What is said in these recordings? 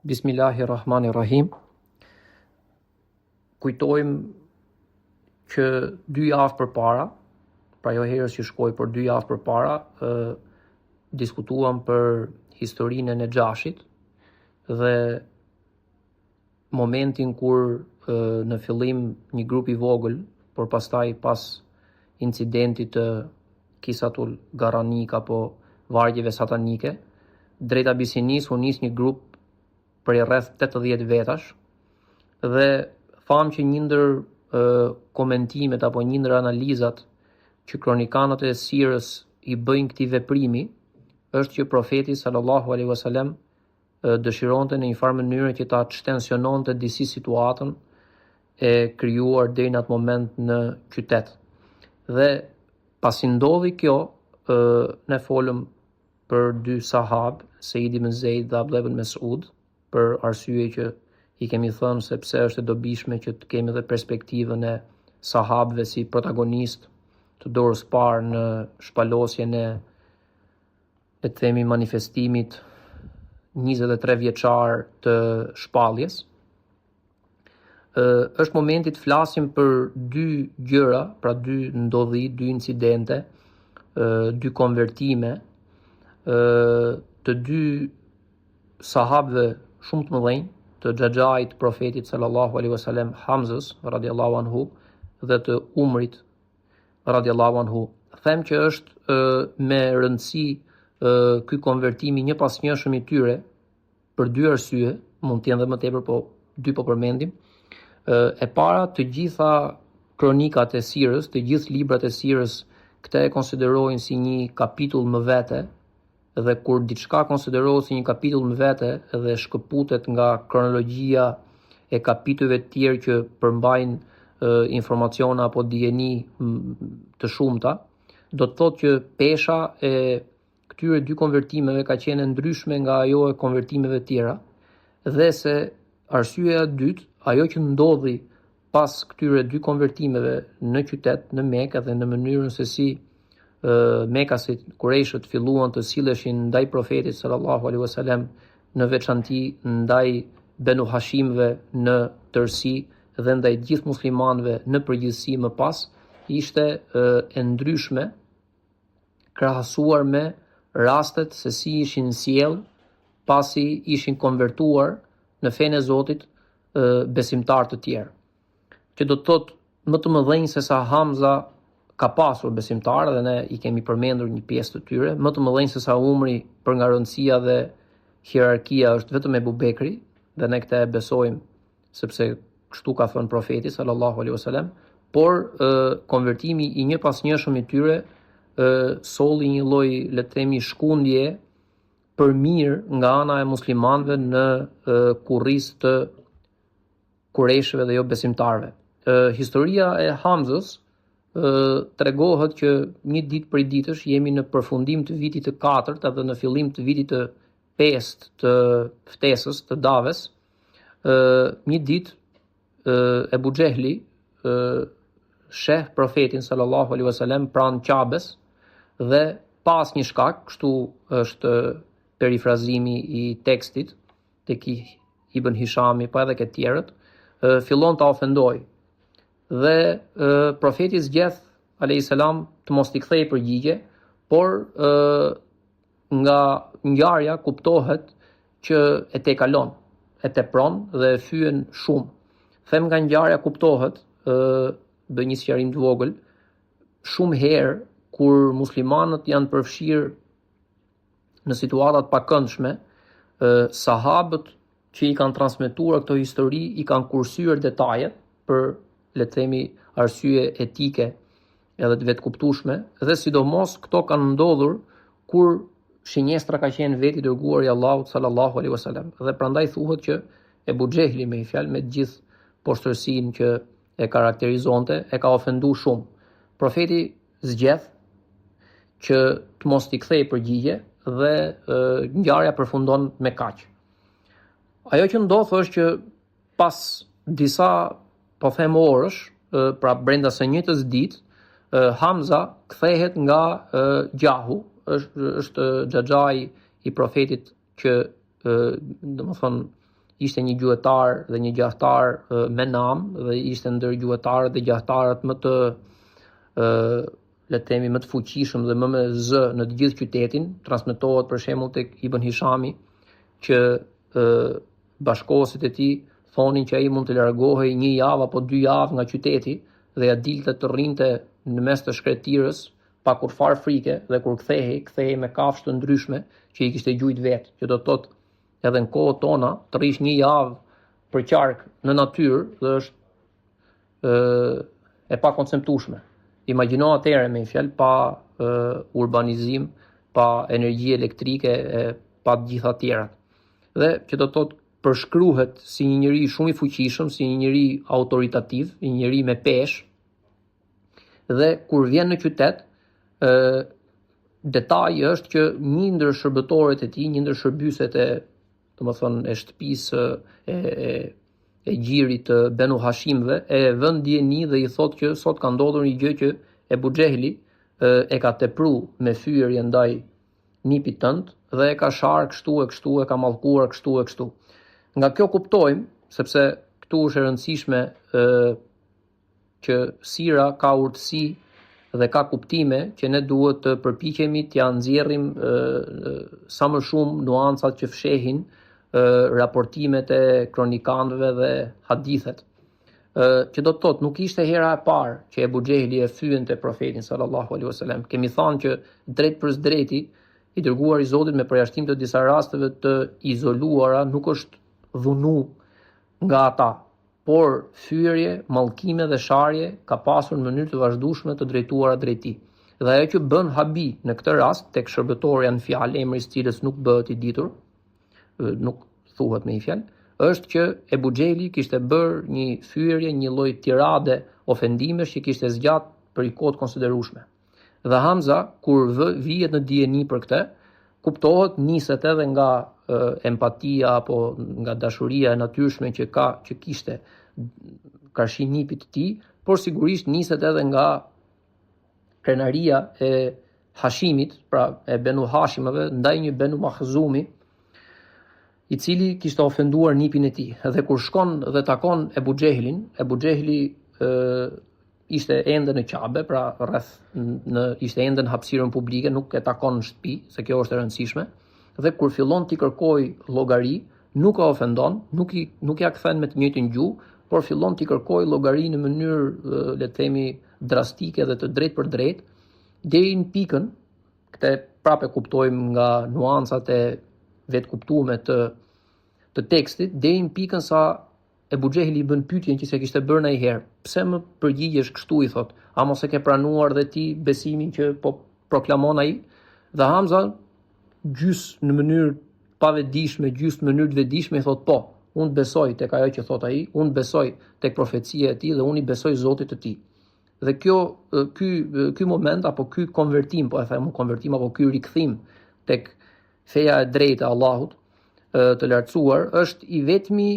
Bismillahirrahmanirrahim. Kujtojmë që 2 javë përpara, pra jo herës që shkoj, por 2 javë përpara, diskutuam për historinë e Nexhashit dhe momentin kur në fillim një grup i vogël, por pastaj pas incidentit të Kisatul Garanik apo vargjeve satanike, drejt Abisinisë u nis një grup për rreth 80 vetash dhe tham që një ndër komentimet apo një ndër analizat që kronikanët e sirës i bëjnë këtij veprimi është që profeti sallallahu alaihi wasallam dëshironte në një farë mënyrë që ta çtensiononte disi situatën e krijuar deri në atë moment në qytet. Dhe pasi ndodhi kjo, ne folëm për 2 sahab, Sejid ibn Zeid dhe Abdullah ibn Mes'ud, për arsye që i kemi thënë se pse është e dobishme që të kemi edhe perspektivën e sahabëve si protagonist të dorës parë në shpalosjen e le të themi manifestimit 23 vjeçar të shpalljes. Është momenti të flasim për 2 gjëra, pra 2 ndodhi, 2 incidente, 2 konvertime të 2 sahabëve shumë të mëdhenj, të xhaxhait profetit sallallahu alaihi wasallam, Hamzës radiallahu anhu dhe të Umrit radiallahu anhu. Them që është me rëndësi ky konvertimi një pas njëshëm i tyre për 2 arsye, mund të jenë dhe më tepër, po 2 po përmendim. E para, të gjitha kronikat e sirës, të gjithë librat e sirës, këte e konsiderojnë si një kapitull më vete, dhe kur diçka konsiderohet si një kapitull më vete dhe shkëputet nga kronologjia e kapitujve të tjerë që përmbajnë informaciona apo dijeni të shumta, do të thotë që pesha e këtyre 2 konvertimeve ka qenë ndryshme nga ajo e konvertimeve të tjera, dhe se arsyeja e dytë, ajo që ndodhi pas këtyre 2 konvertimeve në qytet, në Mekë dhe në mënyrën se si Mekasit, Kurejshët filluan të silleshin ndaj profetit sallallahu alaihi wasallam, në veçanti ndaj Benu Hashimve në tërësi dhe ndaj gjithë muslimanëve në përgjithësi më pas, ishte e ndryshme krahasuar me rastet se si ishin sjell pasi ishin konvertuar në fenë e Zotit besimtar të tjerë. Që do të thotë më të mëdhenj se sa Hamza ka pasur besimtarë dhe ne i kemi përmendur një pjesë të tyre, më të mëdhenj se sa Umri për nga rëndësia dhe hierarkia është vetëm Ebu Bekri, dhe ne këtë e besojmë sepse kështu ka thënë profeti sallallahu alaihi wasallam, por konvertimi i një pas njëshëm i tyre solli një lloj, le të themi, shkundje për mirë nga ana e muslimanëve në kurriz të kurejshëve dhe jo besimtarëve. Historia e Hamzës tregohet që një ditë prej ditësh jemi në përfundim të vitit të 4 dhe në fillim të vitit të 5 të ftesës të daves. Një ditë Ebu Xehli sheh profetin sallallahu alaihi wasallam pranë Qabes dhe pas një shkak, kështu është perifrazimi i tekstit tek Ibn Hishami pa edhe këtë tjerët, fillon ta ofendoj. Dhe profeti zgjedh alayhis salam të mos t'i kthejë përgjigje, por nga ngjarja kuptohet që e tekalon, e tepron dhe e fyen shumë. Them nga ngjarja kuptohet, bëj një sqarim të vogël, shumë herë kur muslimanët janë përfshirë në situata të pakëndshme, sahabët që i kanë transmetuar këto histori i kanë kursyer detajet për, le të themi, arsye etike edhe të vetkuptueshme, dhe sidomos këto kanë ndodhur kur shenjestra ka qenë veti i dërguari i Allahut sallallahu alaihi wasallam. Dhe prandaj thuhet që Ebu Xehli, me i fjalë, me gjithë poshtërsinë që e karakterizonte, e ka ofenduar shumë. Profeti zgjedh që të mos t'i kthejë përgjigje dhe ngjarja përfundon me kaq. Ajo që ndodh është që pas disa, po them, orësh, pra brenda së njëjtës ditë, Hamza kthehet nga gjahu, është xhaxhai i profetit që domethënë ishte një gjuetar dhe një gjathtar me nam dhe ishte ndër gjuetarët dhe gjathtarët më të le të themi më të fuqishëm dhe më me zë në të gjithë qytetin. Transmetohet për shembull tek Ibn Hishami që bashkosit e tij thonin që ai mund të largohej 1 javë apo 2 javë nga qyteti dhe ja dilte të rrinte në mes të shkretirës pa kur far frike, dhe kur kthehej me kafshë të ndryshme që i kishte gjujt vetë, që do të thotë edhe në kohët tona të rish 1 javë për qark në natyrë dhe është e pa konceptueshme. Imagjino atëherë me fjalë pa urbanizim, pa energji elektrike, pa të gjitha tjerat. Dhe që do të thotë përshkruhet si një njeri shumë i fuqishëm, si një njeri autoritativ, një njeri me peshë. Dhe kur vjen në qytet, detaji është që një ndër shërbëtorët e tij, një ndër shërbyset e shtëpisë e gjirit të Benu Hashimve e vën dieni dhe i thotë që sot ka ndodhur një gjë që Ebu Xehli e ka tepru me fyerje ndaj nipit tënd dhe e ka sharë kështu e kështu, e ka mallkuar kështu e kështu. Nga kjo kuptojmë, sepse këtu është e rëndësishme që sira ka urtësi dhe ka kuptime që ne duhet të përpiqemi t'ja nxjerrim sa më shumë nuancat që fshehin raportimet e kronikanëve dhe hadithet. Që do të thotë nuk ishte hera e parë që Ebu Xehli e fyente profetin sallallahu alaihi wasallam. Kemi thënë që drejt për drejti i dërguar i Zotit me përjashtim të disa rasteve të izoluara nuk është dhunu nga ata, por fyerje, mallkime dhe sharje ka pasur në mënyrë të vazhdueshme të drejtuara drejt tij. Dhe ajo që bën habi në këtë rast tek shërbëtorja në fjalë, emri i cilës nuk bëhet i ditur, nuk thuhet me një fjalë, është që Ebu Xehli kishte bërë një fyerje, një lloj tirade ofendimesh që kishte zgjat për i kohë konsiderueshme. Dhe Hamza kur vihet në dieni për këtë, kuptohet niset edhe nga empatia apo nga dashuria e natyrshme që kishte karshi nipit të tij, por sigurisht niset edhe nga krenaria e Hashimit, pra e Benu Hashimëve ndaj një Benu Makhzumi, i cili kishte ofenduar nipin e tij. Dhe kur shkon dhe takon Ebu Xehlin, Ebu Xehli ishte ende në Qabe, pra ishte ende në hapësirën publike, nuk e takon në shtëpi, se kjo është e rëndësishme. Dhe kur fillon t'i kërkoj llogari, nuk e ofendon, nuk ja kthen me të njëjtin gjuhë, por fillon t'i kërkoj llogari në mënyrë, le të themi, drastike dhe të drejtë për drejtë, deri në pikën, këtë prapë kuptojmë nga nuancat e vetkuptuara të tekstit, deri në pikën sa Ebu Xehli i bën pyetjen që se kishte bërë ndonjëherë. Pse më përgjigjesh kështu, i thot? A mos e ke pranuar dhe ti besimin që po proklamon ai? Dhe Hamza gjys në mënyrë pavetdijshme, gjys në mënyrë të vetdijshme i thot po, unë besoj tek ajo që thot ai, unë besoj tek profecia e tij dhe unë i besoj Zotit të tij. Dhe ky moment apo ky konvertim, po e them konvertim apo ky rikthim tek feja e drejtë e Allahut të lartësuar është i vetmi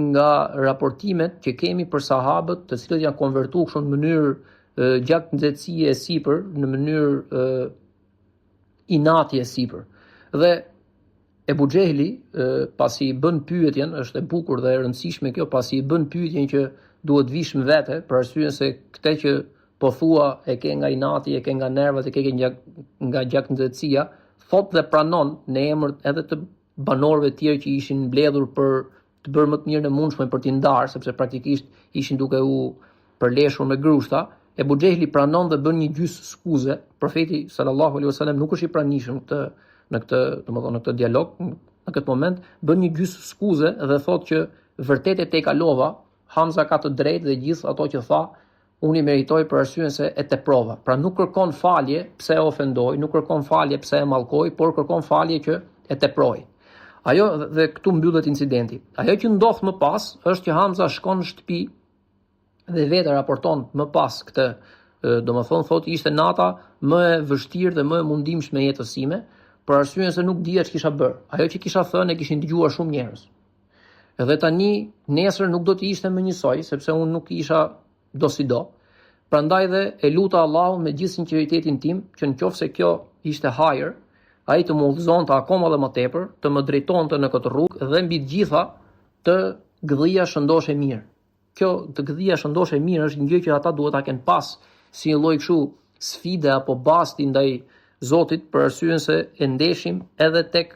nga raportimet që kemi për sahabët të cilët janë konvertuar kështu në mënyrë gjaknxehtësie e sipër, në mënyrë inati e sipër. Dhe Ebu Xehli pasi i bën pyetjen, është e bukur dhe e rëndësishme kjo, pasi i bën pyetjen që duhet vish me vete, për arsye se këtë që po thua e ke nga inati, e ke nga nervat, e ke nga gjaknxehtësia, thot dhe pranon në emër edhe të banorëve të tjerë që ishin mbledhur për të bërë më të mirën e mundshme për t'i ndarë, sepse praktikisht ishin duke u përleshur me grushta. Ebu Xehli pranon dhe bën një gjys skuze. Profeti sallallahu alaihi wasallam nuk është i pranishëm në këtë dialog, në këtë moment bën një gjys skuze dhe thotë që vërtet e kalova, Hamza ka të drejtë dhe gjithë ato që tha unë i meritoj për arsyen se e teprova. Pra nuk kërkon falje pse e ofendoi, nuk kërkon falje pse e mallkoi, por kërkon falje që e teproi. Ajo dhe këtu mbyllet incidenti. Ajo që ndodh më pas është që Hamza shkon në shtëpi dhe vetë raporton më pas këtë, thotë ishte nata më e vështirë dhe më e mundimshme e jetës sime, për arsyen se nuk dija ç'kisha bërë. Ajo që kisha thënë e kishin dëgjuar shumë njerëz. Edhe tani nesër nuk do të ishte më njësoj, sepse unë nuk isha do si do. Prandaj dhe e luta Allahun me gjithë sinqeritetin tim që nëse kjo ishte hajër, ai të më udhëzonte akoma dhe më tepër, të më drejtonte në këtë rrugë dhe mbi të gjitha të gëdhia shëndosh e mirë. Kjo të gëdhia shëndosh e mirë është një gjë që ata duhet ta kenë pas si një lloj kështu sfide apo basti ndaj Zotit, për arsyen se e ndeshim edhe tek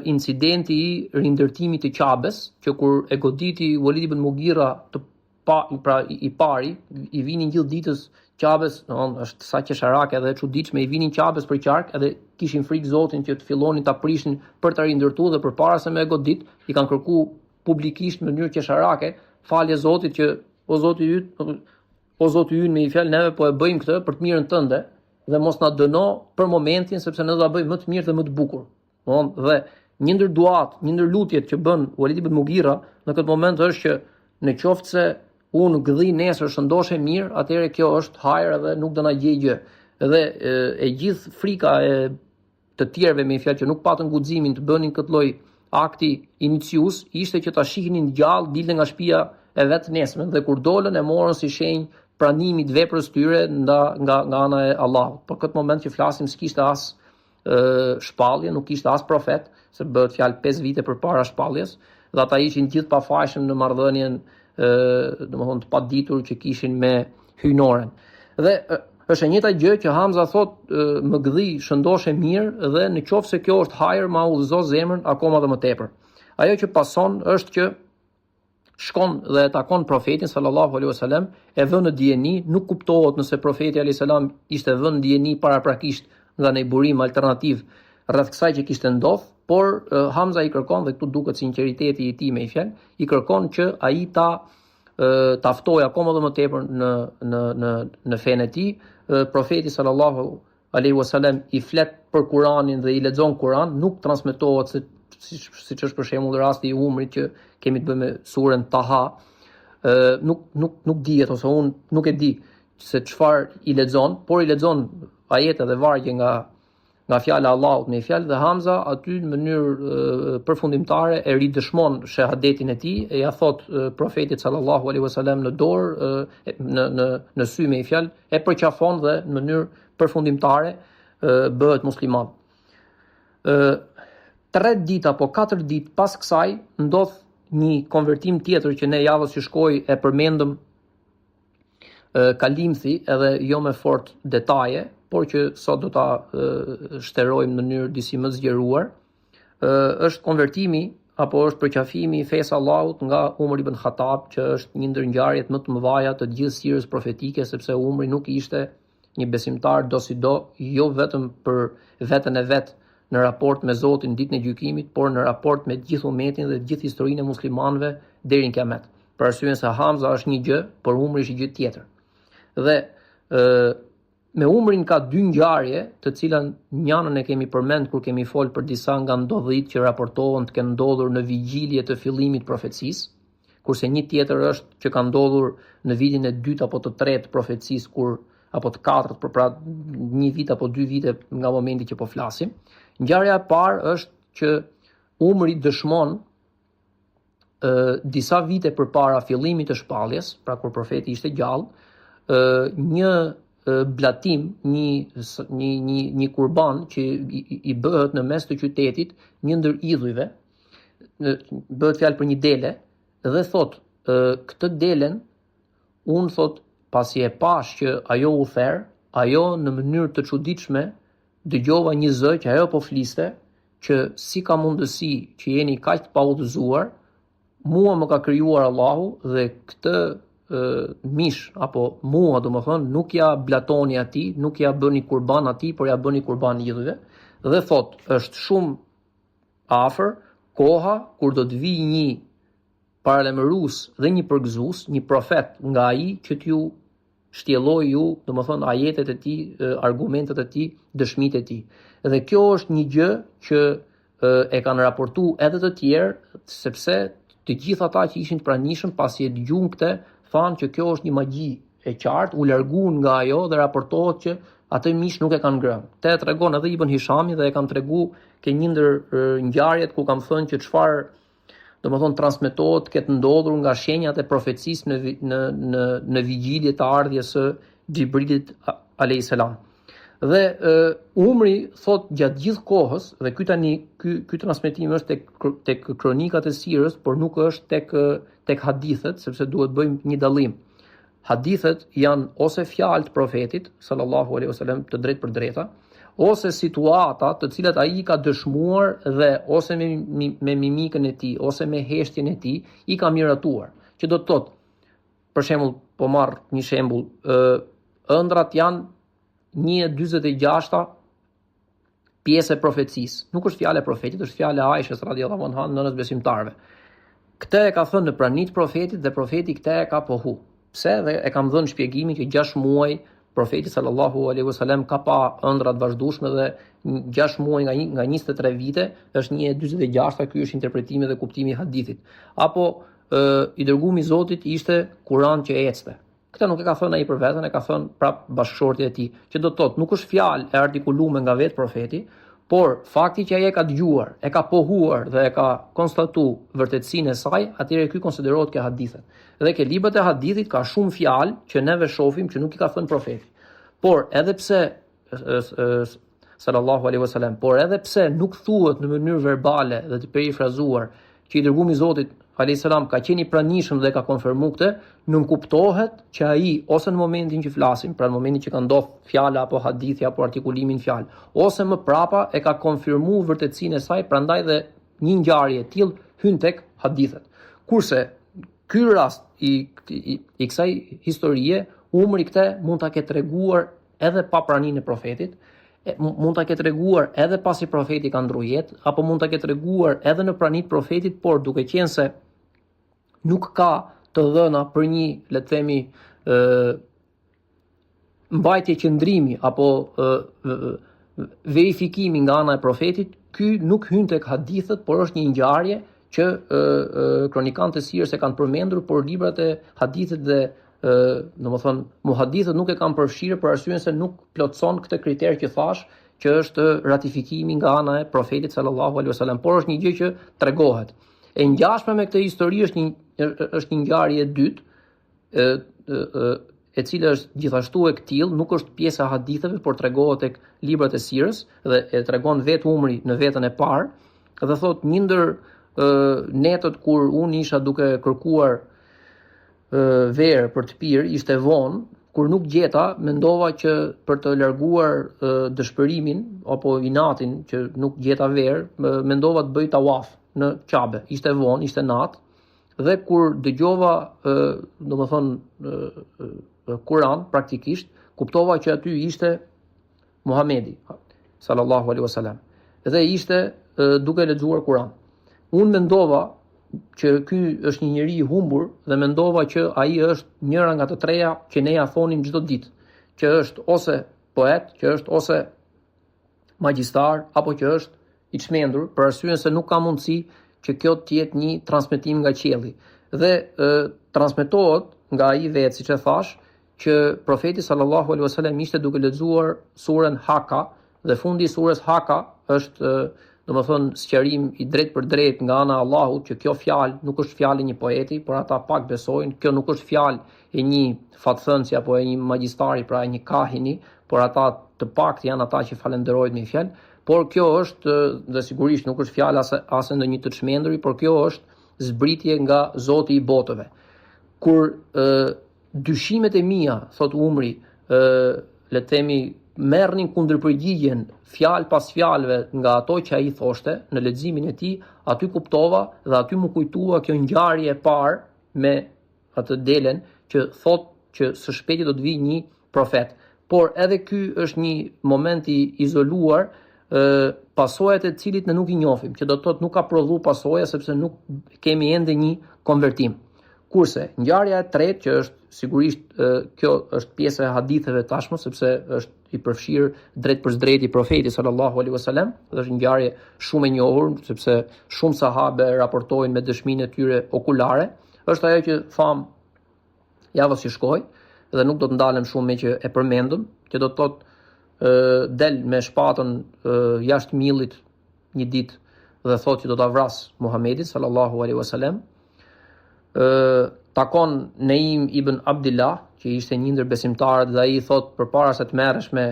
incidenti i rindërtimit të Qabes, që kur e goditi Walid ibn Mughira i pari, i vinin gjithë ditës Qabes, është sa qesharake edhe e çuditshme, i vinin Qabes për qark edhe kishin frikë Zotin që të fillonin ta prishin për ta rindërtuar dhe përpara se me e godit, i kanë kërkuar publikisht në mënyrë qesharake falje Zotit që o Zoti ynë me i fjalë neve po e bëjmë këtë për të mirën tënde dhe mos na dëno për momentin sepse ne do ta bëjmë më të mirë dhe më të bukur. Dhe një ndër duat, një ndër lutjet që bën Walid ibn Mughira në këtë moment është që në qoftë se unë gëdhi nesër shëndosh e mirë, atëherë kjo është hajër dhe nuk do na gjej gjë. Dhe e gjithë frika e të tjerëve me fjalë që nuk patën guximin të bënin këtë lloj akti inicius ishte që ta shihnin gjallë dilte nga shtëpia e vet nesër dhe kur dolën e morën si shenjë pranimit veprës tyre nga ana e Allahut. Por këtë moment që flasim s'kishte as shpallje, nuk kishte as profet, se bëhet fjalë 5 vite përpara shpalljes, dhe ata ishin gjithë pafajshëm në marrëdhënien domethënë të paditur që kishin me hyjnoren. Dhe është e njëjta gjë që Hamza thotë më gëdhi shëndosh e mirë dhe në qoftë se kjo është hajër ma udhëzo zemrën akoma dhe më tepër. Ajo që pason është që shkon dhe e takon profetin sallallahu alaihi wasallam, e vën në dijeni, nuk kuptohet nëse profeti alaihi salam ishte vënë në dijeni paraprakisht nga një burim alternativ rreth kësaj që kishte ndodhur, por Hamza i kërkon, dhe këtu duket sinqeriteti i tij me i fjalë, i kërkon që ai ta ftoj akoma dhe më tepër në fenë e tij. Profeti sallallahu alaihi wasallam i flet për Kur'anin dhe i lexon Kur'an, nuk transmetohet siç është për shembull rasti i Umrit që kemi të bëjmë me surën Taha, nuk dihet ose unë nuk e di se çfarë i lexon, por i lexon ajete dhe vargje nga fjala e Allahut me fjalë dhe Hamza aty në mënyrë përfundimtare e ridëshmon shahadetin e tij, e ja thot profetit sallallahu alaihi wasallam në dorë, në sy me fjalë, e përqafon dhe në mënyrë përfundimtare bëhet musliman. 3 ditë apo 4 ditë pas kësaj ndodh një konvertim tjetër që ne javës që shkoi e përmendëm kalimthi edhe jo me fort detaje, por që sot do ta shterojmë në mënyrë disi më zgjeruar. Është konvertimi apo është përqafimi i fesë Allahut nga Umar ibn Khattab, që është një ndër ngjarjet më të mëdha të gjithë sirës profetike, sepse Umri nuk ishte një besimtar dosido, jo vetëm për veten e vet në raport me Zotin ditën e gjykimit, por në raport me gjithë umetin dhe gjithë historinë e muslimanëve deri në kiamet. Për arsyen se Hamza është një gjë, por Umri është një gjë tjetër. Dhe me Umrin ka 2 ngjarje, të cilat njënën e kemi përmend kur kemi folur për disa nga ndodhit që raportohen të kenë ndodhur në vigjilje të fillimit profecisë, kurse një tjetër është që ka ndodhur në vitin e 2 apo të 3 të profecisë apo të 4, për pra 1 vit apo 2 vite nga momenti që po flasim. Ngjarja e parë është që Umri dëshmon disa vite përpara fillimit të shpalljes, pra kur profeti ishte gjallë, një blatim, një kurban që i bëhet në mes të qytetit një ndër idhujve, bëhet fjalë për një dele, dhe thot, këtë delen, unë thot, pasi e pash që ajo u therë, ajo në mënyrë të çuditshme dëgjova një zë që ajo po fliste, që si ka mundësi që jeni kaq të paudhëzuar, mua më ka krijuar Allahu dhe këtë mish apo mua domethënë nuk ja blatoni atij, nuk ja bëni kurban atij, por ja bëni kurban idhujve. Dhe thot, është shumë afër koha kur do të vijë një paralajmërues dhe një përgëzues, një profet nga ai që t'ju shtjelloj ju, domethënë ajetet e tij, argumentet e tij, dëshmitë e tij. Dhe kjo është një gjë që e kanë raportuar edhe të tjerë, sepse të gjithë ata që ishin të pranishëm pasi e dëgjuan këtë, thanë që kjo është një magji e qartë, u larguan nga ajo dhe raportohet që atë mish nuk e kanë ngrënë. Te tregon edhe Ibn Hishami dhe e kam treguar ke një ndër ngjarjet ku kam thënë që çfarë domethënë transmetohet këtë ndodhur nga shenjat e profecisë në vigjilje të ardhjes së Xhibrilit alayhis salam. Dhe Umri thot gjatë gjithë kohës, dhe ky transmetim është tek kronikat e sirës, por nuk është tek hadithet, sepse duhet bëjmë një dallim. Hadithet janë ose fjalë të profetit sallallahu alaihi wasallam të drejtë për drejta, ose situata të cilat ai ka dëshmuar dhe ose me mimikën e tij ose me heshtjen e tij i ka miratuar. Që do të thotë, për shembull, po marr një shembull, ëndrat janë 1/46 pjesë e profecisë. Nuk është fjalë e profetit, është fjalë e Aishës radhiyallahu anha, nënës besimtarëve. Këtë e ka thënë në pranitë profetit dhe profeti këtë e ka pohu. Pse? Dhe e kam dhënë shpjegimin që 6 muaj profeti sallallahu alaihi wasallam ka pa ëndra të vazhdueshme dhe 6 muaj nga 23 vite është 1/46, ky është interpretimi dhe kuptimi i hadithit. Apo i dërguari i Zotit ishte Kur'an që ecte. Këtë nuk e ka thënë ai për veten, e ka thënë prap bashkëshortit e tij, që do të thotë nuk është fjalë e artikuluar nga vetë profeti, por fakti që ai e ka dëgjuar, e ka pohuar dhe e ka konstatuar vërtetësinë e saj, atëherë ky konsiderohet ke hadithet. Dhe ke librat e hadithit ka shumë fjalë që neve shohim që nuk i ka thënë profeti. Por edhe pse sallallahu alaihi wasallam, por edhe pse nuk thuhet në mënyrë verbale dhe të perifrazuar që i dërguari i Zotit alayhis salam ka qenë i pranishëm dhe ka konfirmuar këtë, nuk kuptohet që ai ose në momentin që flasim, pra në momentin që ka ndodhur fjala apo hadithi apo artikulimin fjalë, ose më prapa e ka konfirmuar vërtetësinë e saj, prandaj dhe një ngjarje e tillë hyn tek hadithet. Kurse ky rast i kësaj historie, Umri këtë mund ta ketë treguar edhe pa praninë e profetit, mund ta ketë treguar edhe pasi profeti ka ndruar jetë, apo mund ta ketë treguar edhe në praninë e profetit, por duke qenë se nuk ka të dhëna për një, le të themi, mbajtje qëndrimi apo verifikimi nga ana e profetit, ky nuk hyn tek hadithet, por është një ngjarje që kronikantë e sirës e kanë përmendur, por librat e hadithit dhe domethënë muhadithët nuk e kanë përfshirë për arsyeën se nuk plotson këtë kriter që thash, që është ratifikimi nga ana e profetit sallallahu alaihi wasallam, por është një gjë që tregohet. E ngjashme me këtë histori është një ngjarje e dytë, e cila është gjithashtu e këtill, nuk është pjesë e haditheve, por tregohet tek librat e sirës dhe e tregon vetë Umri në vetën e parë, dhe thotë një ndër netët kur unë isha duke kërkuar verë për të pirë, ishte vonë, kur nuk gjeta, mendova që për të larguar dëshpërimin apo inatin që nuk gjeta verë, mendova të bëj tawaf në Kabe. Ishte vonë, ishte natë, dhe kur dëgjova, domethënë Kur'an praktikisht, kuptova që aty ishte Muhamedi sallallahu alaihi wasallam. Dhe ishte duke lexuar Kur'an. Unë mendova që ky është një njeri i humbur dhe mendova që ai është njëra nga të treja që ne ja thonim çdo ditë, që është ose poet, që është ose magjistar, apo që është i çmendur, për arsyeën se nuk ka mundësi që kjo të jetë një transmetim nga qielli. Dhe transmetohet nga ai vetë, siç e thash, që profeti sallallahu alaihi wasallam ishte duke lexuar surën Haka dhe fundi i surës Haka është domethënë sqarim i drejt për drejt nga ana e Allahut që kjo fjalë nuk është fjalë e një poeti, por ata pak besojnë, kjo nuk është fjalë e një fatthënsi apo e një magjistari, pra e një kahini, por ata të paktë janë ata që falenderojnë me fjalë, por kjo është, dhe sigurisht nuk është fjalë as ndonjë të çmenduri, por kjo është zbritje nga Zoti i botëve. Kur dyshimet e mia, thot Umri, le të themi, merrnin kundërpërgjigjen fjalë pas fjalëve nga ato që ai thoshte në leximin e tij, aty kuptova dhe aty më kujtua kjo ngjarje e parë me atë delen që thot që së shpejti do të vijë një profet. Por edhe ky është një moment i izoluar, pasojat e cilit ne nuk i njohim, që do të thotë nuk ka prodhuar pasoja sepse nuk kemi ende një konvertim. Kurse ngjarja e tretë, që është sigurisht kjo është pjesë e haditheve tashmë, sepse është i përfshirë drejt për drejt i profetit sallallahu alaihi wasallam, dhe është një ngjarje shumë e njohur sepse shumë sahabe raportojnë me dëshminë e tyre okulare, është ajo që tham javës që shkoi dhe nuk do të ndalem shumë me që e përmendëm, që do të thotë del me shpatën jashtë millit një ditë dhe thotë që do ta vras Muhamedit sallallahu alaihi wasallam. Takon Neim ibn Abdillah, që ishte një ndër besimtarët, dhe ai thot përpara se të merresh me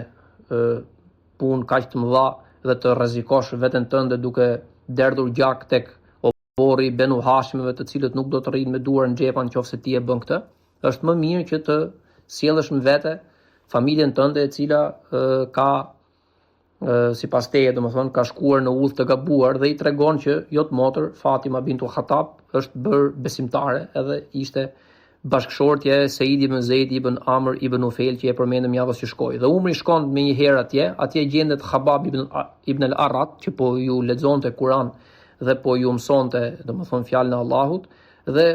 punë kaq të mëdha dhe të rrezikosh veten tënde duke derdhur gjak tek oborri Benu Hashimeve, të cilët nuk do të rrinë me duar në xhepa nëse ti e bën këtë. Është më mirë që të sjellësh me vete familjen tënde e cila ka sipas teje, domethënë ka shkuar në udhë të gabuar dhe i tregon që jot motër Fatima bintu Khattab është bërë besimtare edhe ishte bashkëshortja e Seidi ibn Zeid ibn Amr ibn Ufel që e përmendëm javës që shkoi. Dhe Umri shkon me një herë atje gjendet Khabab ibn al-Arrat që po ju lexonte Kur'an dhe po ju mësonte, domethënë fjalën e Allahut, dhe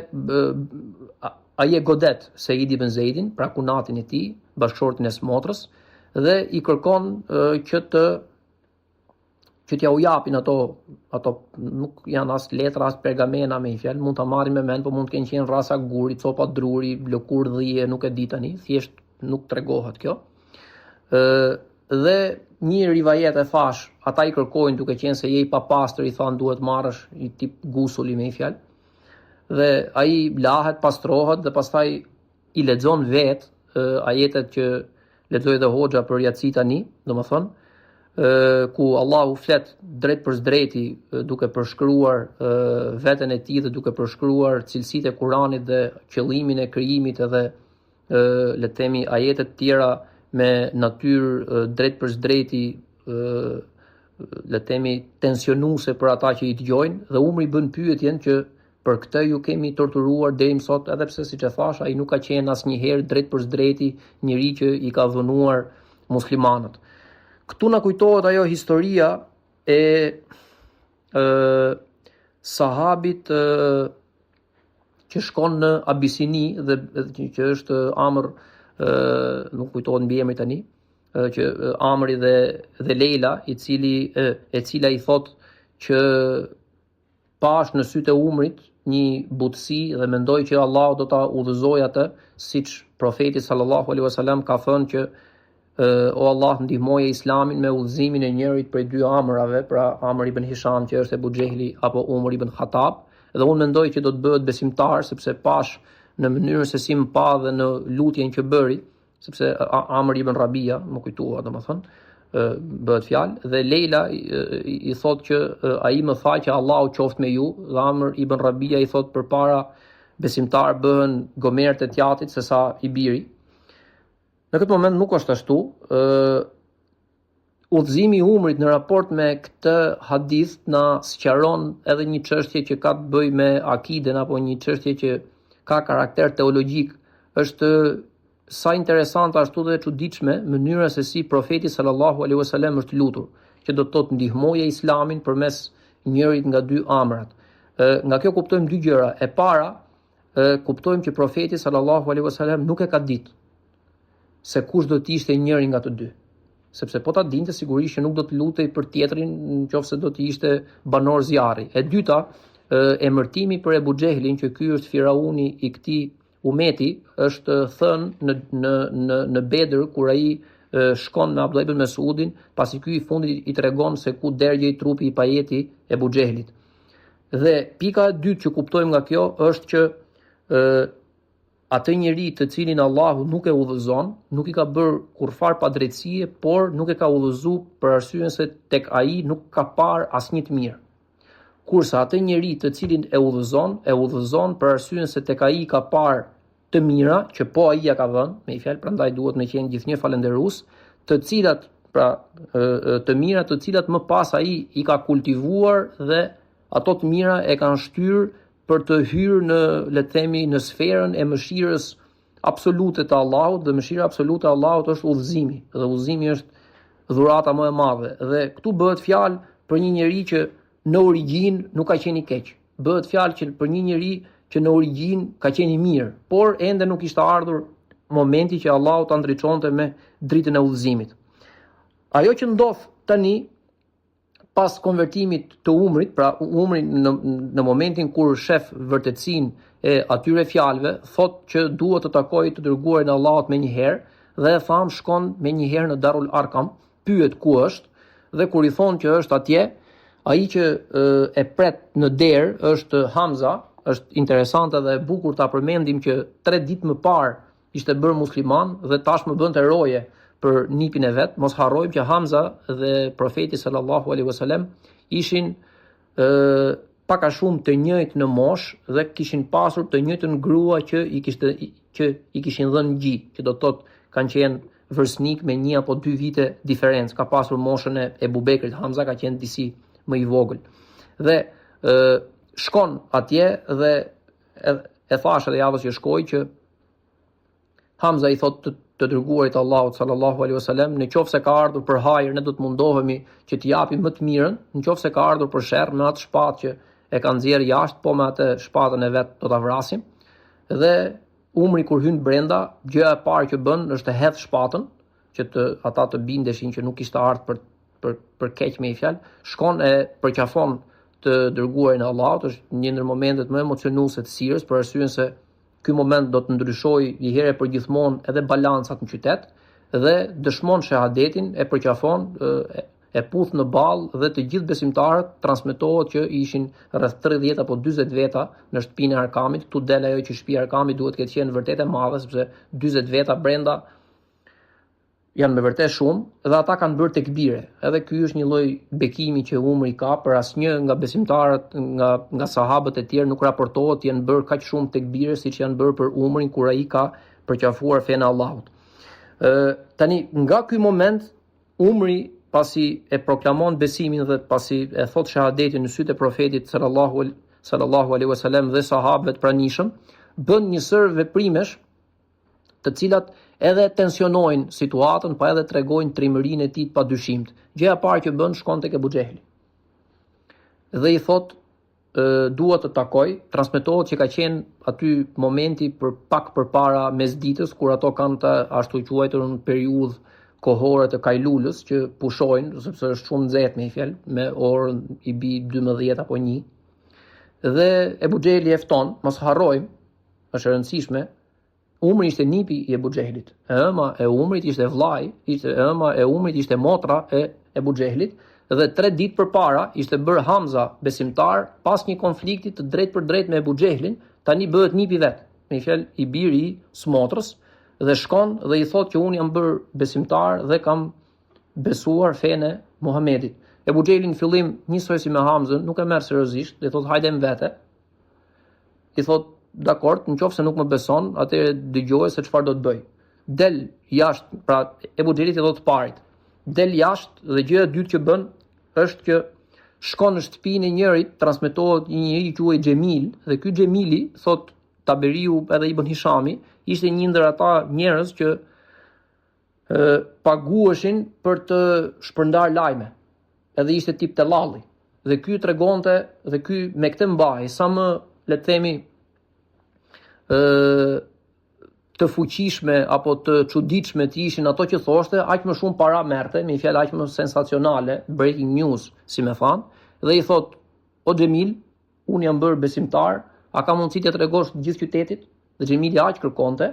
ai e godet Seidi ibn Zeidin, pra kunatin e tij, bashkëshortin e smotrës, dhe i kërkon që t'ja u japin ato nuk janë as letra as pergamena me fjalë, mund ta marrin me mend, por mund të kenë qenë rasa guri, copa druri, lëkurë dhije, nuk e di tani, thjesht nuk tregohet kjo. Dhe një rivajet e thash, ata i kërkojnë duke qenë se je i papastër, i thanë duhet marrësh i tip gusuli me fjalë. Dhe ai lahet, pastrohet dhe pastaj i lexon vetë ajetet që lexoi dhe hoxha për Yaci tani, domethënë ku Allahu flet drejt për drejti duke përshkruar veten e tij dhe duke përshkruar cilësitë e Kuranit dhe qëllimin e krijimit edhe le të themi ajete të tjera me natyrë drejt për drejti le të themi tensionuese për ata që i dëgjojnë, dhe Umri bën pyetjen që për këtë ju kemi torturuar deri më sot, edhe pse siç e thash ai nuk ka qenë asnjëherë drejt për drejti njëri që i ka dhënuar muslimanët. Këtu na kujtohet ajo historia e sahabit që shkon në Abisini dhe që është Amr, nuk kujtohet mbi emrin tani, që Amri dhe Leila, e cila i thot që pash në sytë e Umrit një butësi dhe mendoj që Allah do ta udhëzojë atë, siç profeti sallallahu alaihi wasallam ka thënë që o Allah, ndihmoje Islamin me udhëzimin e njërit prej dy Amrave, pra Amr ibn Hisham që është Ebu Xehli apo Umar ibn Khattab, dhe unë mendoj që do të bëhet besimtar sepse pash në mënyrën se si më pa dhe në lutjen që bëri, sepse Amr ibn Rabia, më kujtua domethënë, bëhet fjalë, dhe Leila i thot që ai më tha që Allahu qoftë me ju, dhe Amr ibn Rabia i thot përpara besimtar bëhen gomerët e tjatit sesa i biri. Në këtë moment nuk është ashtu. Udhëzimi i Umrit në raport me këtë hadith na sqaron edhe një çështje që ka të bëjë me akiden apo një çështje që ka karakter teologjik. Është sa interesante ashtu dhe e çuditshme mënyra se si profeti sallallahu alaihi wasallam është lutur, që do të thotë ndihmoje Islamin përmes njërit nga dy amrat. Nga kjo kuptojmë dy gjëra. E para, kuptojmë që profeti sallallahu alaihi wasallam nuk e ka ditë se kush do të ishte njëri nga të dy. Sepse po ta dinte sigurisht që nuk do të lutej për tjetrin nëse do të ishte banor zjarri. E dyta, emërtimi për Ebu Xehlin, që ky është firauni i këtij umeti, është thënë në Bedër kur ai shkon me Abdullah ibn Mesudin, pasi ky i fundit i tregon se ku dergjej trupi i pajeti Ebu Xehlit. Dhe pika e dytë që kuptojmë nga kjo është që atë njeri të cilin Allahu nuk e udhëzon, nuk i ka bërë kurfar padrejtësie, por nuk e ka udhëzuar për arsyeën se tek ai nuk ka parë asnjë të mirë. Kurse atë njeri të cilin e udhëzon për arsyeën se tek ai ka parë të mira, që po ai ja ka dhënë, me fjalë, prandaj duhet me qenë gjithnjë falënderues, të cilat të mira të cilat më pas ai i ka kultivuar dhe ato të mira e kanë shtyrë për të hyrë në, le të themi, në sferën e mëshirës absolute të Allahut, dhe mëshira absolute e Allahut është udhëzimi, dhe udhëzimi është dhurata më e madhe. Dhe këtu bëhet fjalë për një njeri që në origjinë nuk ka qenë i keq. Bëhet fjalë për një njeri që në origjinë ka qenë i mirë, por ende nuk ishte ardhur momenti që Allahu ta ndriçonte me dritën e udhëzimit. Ajo që ndodh tani pas konvertimit të Umrit, pra Umri në momentin kur shef vërtetësinë e atyre fjalëve, thot që duhet të takojë të dërguarin e Allahut më një herë, dhe e tham shkon më një herë në Darul Arkam, pyet ku është, dhe kur i thon që është atje, ai që e pret në derë është Hamza. Është interesante dhe e bukur ta përmendim që 3 ditë më parë ishte bërë musliman dhe tash më bënte roje për nipin e vet. Mos harrojmë që Hamza dhe profeti sallallahu alaihi wasallam ishin pak a shumë të njëjtë në moshë dhe kishin pasur të njëjtën grua që i kishin dhënë gjë, që do të thotë kanë qenë vërsnik me 1 apo 2 vite diferencë. Ka pasur moshën e Ebu Bekrit, Hamza ka qenë disi më i vogël. Dhe shkon atje dhe e thash edhe javës që shkoi që Hamza i thot të dërguarit Allahut sallallahu alaihi wasallam, në qoftë se ka ardhur për hajër, ne do të mundohemi që t'i japim më të mirën, në qoftë se ka ardhur për sherr, me atë shpatë që e ka nxjerr jashtë, po me atë shpatën e vet do ta vrasim. Dhe Umri kur hyn brenda, gjëja e parë që bën është të hedh shpatën, që ata të bindeshin që nuk kishte ardhur për keq me i fjalë, shkon e përqafon të dërguarin e Allahut. Është një ndër momentet më emocionuese të sirës, për arsyeën se ky moment do të ndryshojë një herë për gjithmonë edhe balancat në qytet dhe dëshmon shahadetin, e përqafon, e puth në ballë dhe të gjithë besimtarët transmetohet që ishin rreth 30 apo 40 veta në shtëpinë e Arkamit. Ktu del ajo që shtëpia e Arkamit duhet të ketë qenë vërtet e madhe, sepse 40 veta brenda janë me vërtet shumë dhe ata kanë bërë tekbire. Edhe ky është një lloj bekimi që Umri ka, për asnjë nga besimtarët, nga sahabët e tjerë nuk raportohet janë bërë kaq shumë tekbire siç janë bërë për Umrin kur ai ka përqafuar fenë e Allahut. Tani nga ky moment Umri pasi e proklamon besimin dhe pasi e thot shahadetin në sytë e profetit sallallahu alaihi wasallam dhe sahabëve të pranishëm, bën një sër veprimesh të cilat edhe tensionojnë situatën, pa edhe tregojnë trimërinë e tij pa dyshim. Gjëja e parë që bën, shkon tek Abu Xehli. Dhe i thot, dua të takoj, transmetohet që ka qenë aty momenti për pak përpara mesditës, kur ato kanë të ashtu quajtur në periudhë kohore të Kailulës që pushojnë, sepse është shumë nxehtë me fjalë, me orën i bi 12 apo 1. Dhe Abu Xehli e fton, mos harrojmë, është e rëndësishme, Umri ishte nipi i Abu Xehlit. Ëma e Umrit ishte vllai, ëma e Umrit ishte motra e Abu Xehlit dhe 3 ditë përpara ishte bërë Hamza besimtar pas një konflikti të drejtë për drejtë me Abu Xehlin, tani bëhet nipi vet. Me fjalë i biri i smotrës dhe shkon dhe i thotë që unë jam bërë besimtar dhe kam besuar fenë e Muhamedit. Abu Xehli në fillim njësoj si me Hamzën, nuk e merr seriozisht, dhe thotë hajde në vete. I thotë dakord, në qoftë se nuk më beson, atëherë dëgjoj se çfarë do të bëj. Del jashtë, pra Abu Xehli i thotë parit. Del jashtë dhe gjëja e dytë që bën është që shkon në shtëpinë e njërit, transmetohet një njeri quhej Xhemil, dhe ky Xhemili, thot Taberiu edhe Ibn Hishami, ishte një ndër ata njerëz që paguheshin për të shpërndar lajme. Edhe ishte tip tellalli. Dhe ky tregonte dhe ky me këtë mbahej sa më, le të themi, të fuqishme apo të çuditshme të ishin ato që thoshte, aq më shumë para merrte, me fjalë aq më sensacionale, breaking news, si më than, dhe i thot, o Xhemil, unë jam bërë besimtar, a ka mundësi të tregosh gjithë qytetit? Dhe Xhemili aq kërkonte,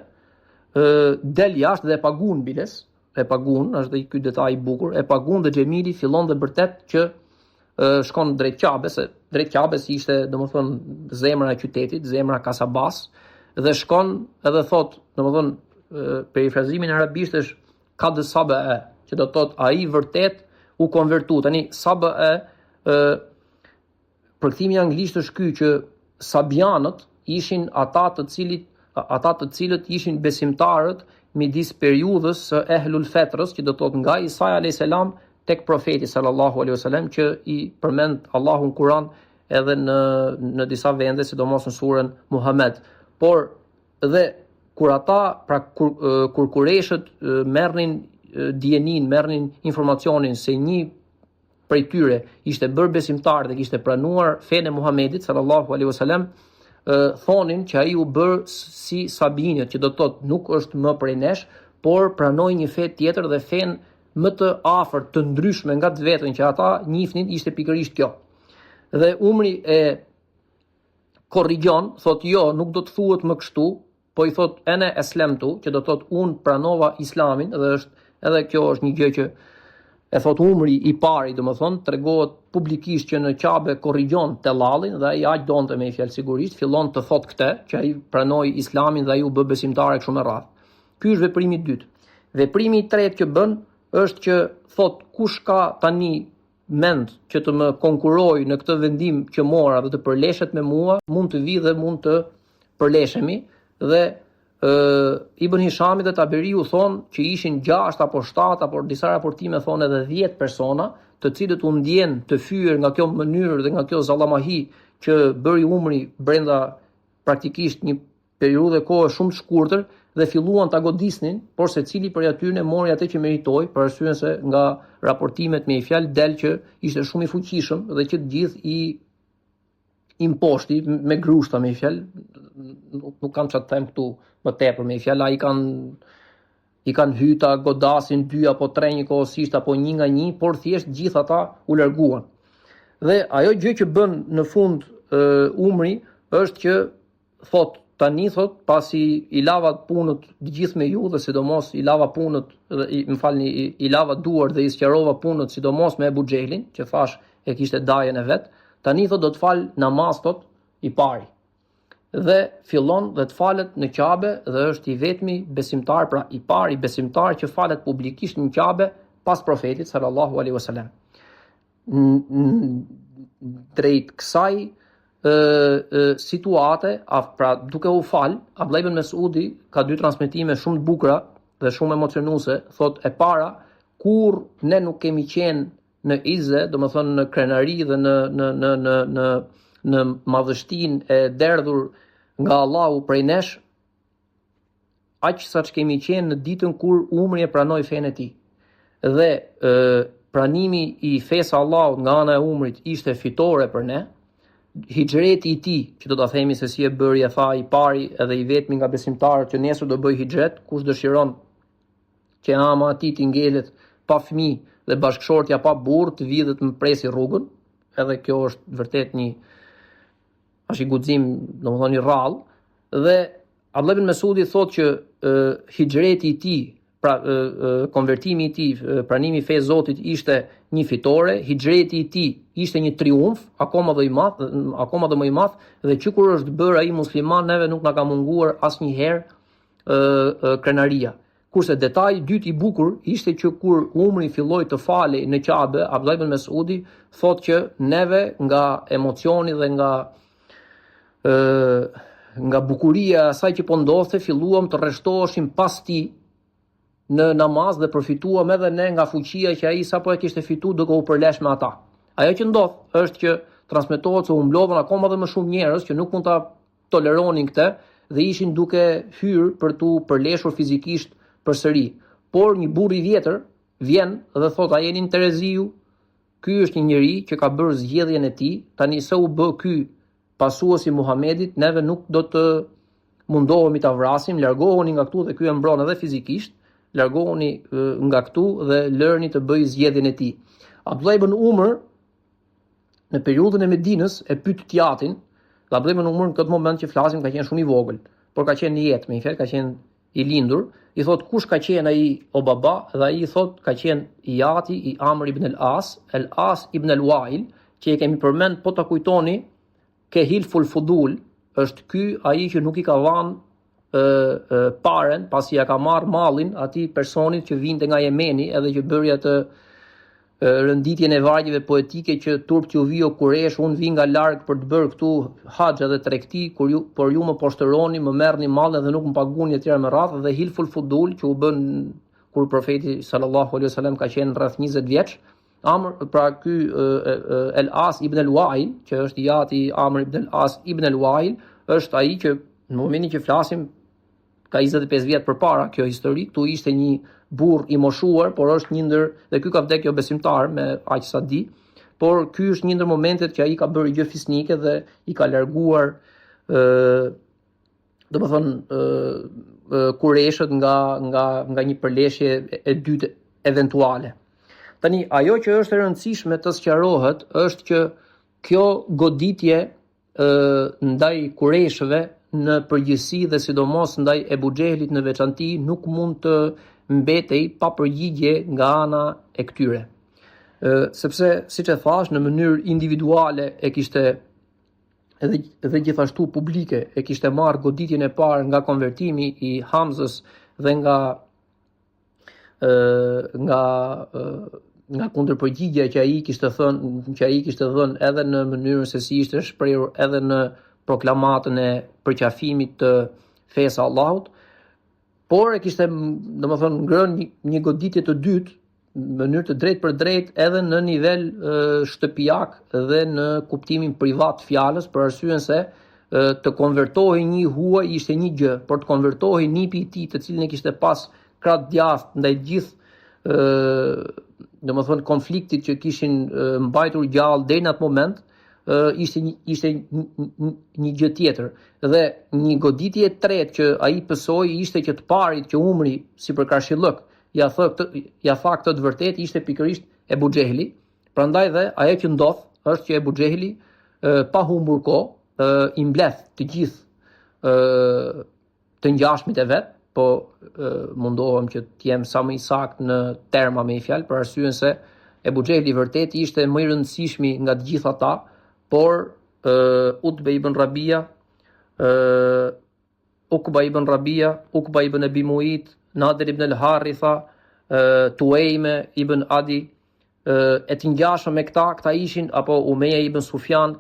del jashtë dhe e pagun biles, e pagun, është ky detaj i bukur, e pagun dhe Xhemili fillon dhe vërtet që shkon drejt Qabes ishte, domethënë, zemra e qytetit, zemra Kasabas, dhe shkon edhe thot, domethënë, perifrazimin arabisht është kad sabae, që do të thotë ai vërtet u konvertu. Tani sabae, përkthimi anglisht është ky që sabianët ishin ata të cilët ishin besimtarët midis periudhës së ehlul fetrës, që do të thotë nga Isa alayhis salam tek profeti sallallahu alaihi wasallam, që i përmend Allahu në Kur'an edhe në disa vende, sidomos në surën Muhammed. Por dhe kur ata, pra kur kureshët merrnin dijenin, merrnin informacionin se një prej tyre ishte bërë besimtar dhe kishte pranuar fenë e Muhamedit sallallahu alaihi wasallam, thonin që ai u bë si Sabinët, që do të thotë nuk është më prej nesh, por pranoi një fe tjetër dhe fenë më të afërt, të ndryshme nga të vetën që ata njihnin ishte pikërisht kjo. Dhe Umri e korrigjon, thot jo, nuk do të thuhet më kështu, po i thot ene eslemtu, që do të thot unë pranova Islamin, dhe edhe kjo është një gjë që e thot Umri i pari, domethënë tregohet publikisht që në Qabe korrigjon tellallin dhe ai aq donte me fjalë sigurisht, fillon të thot këtë, që ai pranoi Islamin dhe ai u bë besimtar kështu me radhë. Ky është veprimi i dytë. Veprimi i tretë që bën është që thot kush ka tani mend që të më konkuroj në këtë vendim që mora dhe të përleshet me mua, mund të vi dhe mund të përleshemi. Dhe Ibn Hishami dhe Taberiu thonë që ishin 6 apo 7 apo disa raportime thonë edhe 10 persona, të cilët u ndjen të fyer nga kjo mënyrë dhe nga kjo zallamahi që bëri Umri brenda praktikisht një periudhë kohe shumë të shkurtër dhe filluan ta godisnin, por secili prej atyre mori atë që meritoi, për arsye se nga raportimet me një fjalë del që ishte shumë i fuqishëm dhe që të gjithë i imposhti me grushta me një fjalë, nuk kam çfarë të them këtu më tepër me një fjalë, i kanë hyta, godasin 2 apo 3 njëkohësisht apo 1 nga 1, por thjesht gjithë ata u larguan. Dhe ajo gjë që bën në fund Umri është që tani pasi i lava punët të gjithë me ju dhe sidomos i lava punët dhe i lava duart dhe i sqarova punët sidomos me Ebu Xhelin, që thash e kishte dajen e vet, tani do të fal namaz i pari. Dhe fillon dhe të falet në Kabe dhe është i vetmi besimtar, pra i pari besimtar që falet publikisht në Kabe pas profetit sallallahu alaihi wasallam. Drejt kësaj situate, pra duke u fal, Abdullah ibn Mesudi ka 2 transmetime shumë të bukura dhe shumë emocionuese. Thot e para, kur ne nuk kemi qenë në izze, domethënë në krenari dhe në madhështinë e derdhur nga Allahu prej nesh, aq sa që kemi qenë në ditën kur Umri e pranoi fenë e tij. Dhe pranimi i fesë Allahut nga ana e Umrit ishte fitore për ne. Hijreti i tij, që do ta themi se si e bëri, e tha i pari edhe i vetmi nga besimtarët që nesër do bëj hijret, kush dëshiron që ama ati t'i ngelet pa fëmijë dhe bashkëshortja pa burr të vi dhe të më presi rrugën, edhe kjo është vërtet një i guxim, domethënë i rrallë. Dhe Abdullah ibn Mesudi thotë që hijreti i tij, pra konvertimi i tij, pranimi i fesë Zotit ishte një fitore, hijreti i tij ishte një triumf, akoma dhe më i madh, dhe që kur është bërë ai musliman, neve nuk na ka munguar asnjëherë krenaria. Kurse detaji i dytë i bukur ishte që kur Umri filloi të falej në Kabe, Abdullah ibn Mesudi thotë që neve nga emocioni dhe nga bukuria asaj që po ndodhte, filluam të rreshtoheshim pas tij në namaz dhe përfituam edhe ne nga fuqia që ai sapo e kishte fituar duke u përlesh me ata. Ajo që ndodh është që transmetohet se u mblodhen akoma dhe më shumë njerëz që nuk mund ta toleronin këtë dhe ishin duke hyrë për tu përleshur fizikisht përsëri. Por një burr i vjetër vjen dhe thot: "A jeni në Tereziu? Ky është një njeri që ka bërë zgjedhjen e tij, tani se u bë ky pasuesi Muhamedit, neve nuk do të mundohemi ta vrasim, largohuni nga këtu", dhe ky e mbron edhe fizikisht. "Largohuni nga këtu dhe lërni të bëj zgjedhjen e tij." Abdullah ibn Umr në periudhën e Medinës e pyet Tjatin, dhe Abdullah ibn Umr në këtë moment që flasim ka qenë shumë i vogël, por ka qenë në jetë, me një fjalë ka qenë i lindur. I thot: "Kush ka qenë ai o baba?" Dhe ai i thot: "Ka qenë Jati i Amr ibn al-As ibn al-Wail, që e kemi përmend, po ta kujtoni, ke Hilful Fudul, është ky ai që nuk i ka dhënë paren pasi ja ka marr mallin atij personit që vinte nga Jemeni edhe që bëri atë rënditjen e vargjeve poetike që turpt ju vi o Kuresh, unë vi nga larg për të bërë këtu haxh edhe tregti, por ju më poshtëroni, më merrni mallin dhe nuk më paguni etj me radhë. Dhe Hilful Fudul që u bën kur profeti sallallahu alaihi wasallam ka qenë rreth 20 vjeç. Pra ky El-As ibn al-Wail, që është Jati Amr ibn al-As ibn al-Wail, është ai që në momentin që flasim ka 25 vjet përpara kjo histori. Ktu ishte një burr i moshuar, por është një ndër, dhe ky ka vdekur besimtar me aq sa di, por ky është një ndër momentet që ai ka bërë gjë fisnike dhe i ka larguar domethënë Kureshët nga një përleshje e dytë eventuale. Tani, ajo që është e rëndësishme të sqarohet është që kjo goditje ndaj Kureshëve në përgjithësi dhe sidomos ndaj Ebu Xhelit në veçanti nuk mund të mbetej pa përgjigje nga ana e këtyre. Sepse, siç e thash, në mënyrë individuale e kishte edhe gjithashtu publike e kishte marrë goditjen e parë nga konvertimi i Hamzës dhe nga nga kundërpërgjigja që ai kishte dhënë edhe në mënyrën se si ishte shprehur edhe në proklamatën e përqafimit të fesë Allahut, por e kishte domethënë ngrënë një goditje të dytë në mënyrë të drejtë për drejtë edhe në nivel shtëpiak dhe në kuptimin privat të fjalës, për arsyeën se të konvertohej një huaj ishte një gjë, por të konvertohej nipi i tij, të cilin e kishte pas krah djathtë ndaj gjithë domethënë konfliktit që kishin mbajtur gjallë deri në atë moment, ishte një gjë tjetër. Dhe një goditje e tretë që ai pësoi ishte që të parit që umri si për karshillok ja tha këtë të vërtetë ishte pikërisht Ebu Xehli. Prandaj dhe ajo që ndodh është që Ebu Xehli pa humbur kohë i mbleth të gjithë të ngjashmit e vet, po mundohem që të jem sa më i saktë në terma me fjalë, për arsyeën se Ebu Xehli vërtet ishte më i rëndësishmi nga të gjithë ata, por Utbe ibn Rabia, Ukba ibn Rabia, Ukba ibn Abi Mu'it, Nadir ibn al-Haritha, Tuejme ibn Adi, e të ngjashëm me këta ishin, apo Umeja ibn Sufjan,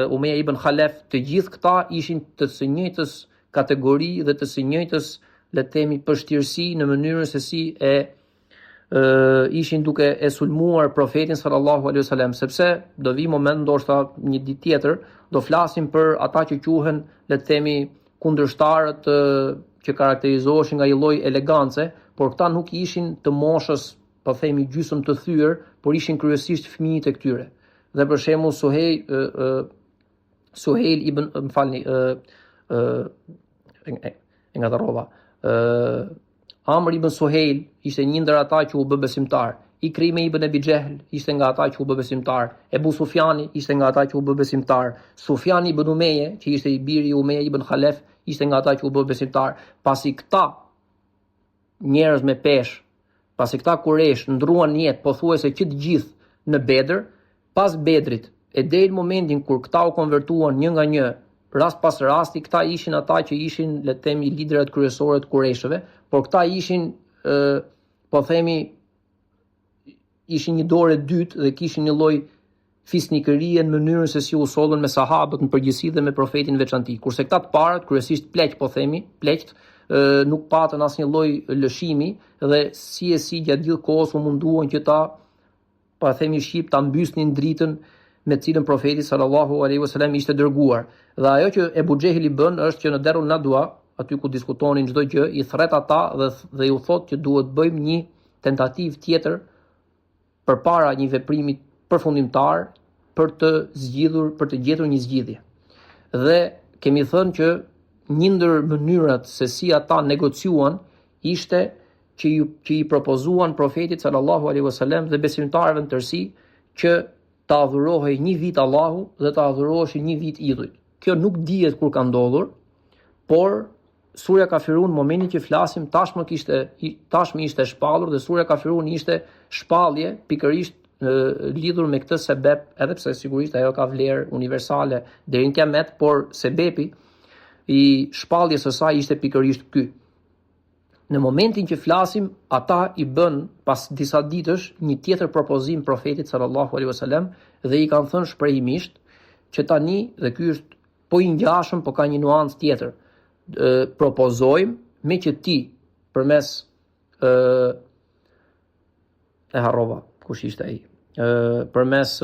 Umeja ibn Khalef, të gjithë këta ishin të së njëjtës kategori dhe të së njëjtës, le të themi, përshtirësi në mënyrën se si ishin duke e sulmuar profetin sallallahu alaihi wasallam, sepse do vi moment ndoshta një ditë tjetër do flasim për ata që quhen, le të themi, kundërshtarët që karakterizoheshin nga një lloj elegance, por këta nuk ishin të moshës, po themi, gjysmë të thyer, por ishin kryesisht fëmijët e këtyre. Dhe për shembull Suhejl ibn, Amr ibn Suhejl ishte një ndër ata që u bë besimtar. Ikrime ibn Abi Jahl ishte nga ata që u bë besimtar. Ebu Sufjani ishte nga ata që u bë besimtar. Sufjani ibn Umeje, që ishte i biri i Umeja ibn Khalef, ishte nga ata që u bë besimtar. Pasi këta njerëz me peshë, pasi këta Quraysh ndruan jetë pothuajse që të gjithë në Bedër, pas Bedrit, e deri në momentin kur këta u konvertuan një nga një, rast pas rasti, këta ishin ata që ishin, le të themi, liderët kryesorë të Qurayshëve, por këta ishin, po themi, ishin një dorë e dytë dhe kishin një lloj fisnikërie në mënyrën se si u sollën me sahabët në përgjithësi dhe me profetin veçanti. Kurse këta të parët, kryesisht pleq, po themi, pleqt, nuk patën asnjë lloj lëshimi dhe si gjatë gjithë kohës u munduan që ta, po themi, shqip ta mbysnin dritën me cilën profeti sallallahu alaihi wasallam ishte dërguar. Dhe ajo që Ebu Xehli bën është që në Derun Nadwa, aty ku diskutonin çdo gjë, i thret ata dhe ju thot që duhet bëjmë një tentativë tjetër përpara një veprimi përfundimtar për të gjetur një zgjidhje. Dhe kemi thënë që një ndër mënyrat se si ata negociuan ishte që i propozuan profetit sallallahu alaihi wasallam dhe besimtarëve në tërësi që ta adhurohej një vit Allahu dhe ta adhurohej një vit idhujt. Kjo nuk dihet kur ka ndodhur, por Surja Kafirun, në momentin që flasim, tashmë ishte shpallur dhe Surja Kafirun ishte shpallje pikërisht lidhur me këtë sebeb, edhe pse sigurisht ajo ka vlerë universale deri në kiamet, por sebebi i shpalljes së saj ishte pikërisht ky. Në momentin që flasim, ata i bën pas disa ditësh një tjetër propozim profetit sallallahu alaihi wasallam dhe i kanë thënë shprehimisht që tani, dhe ky është po i ngjashëm, po ka një nuancë tjetër. Propozojmë me që ti përmes kush ishte ai? Përmes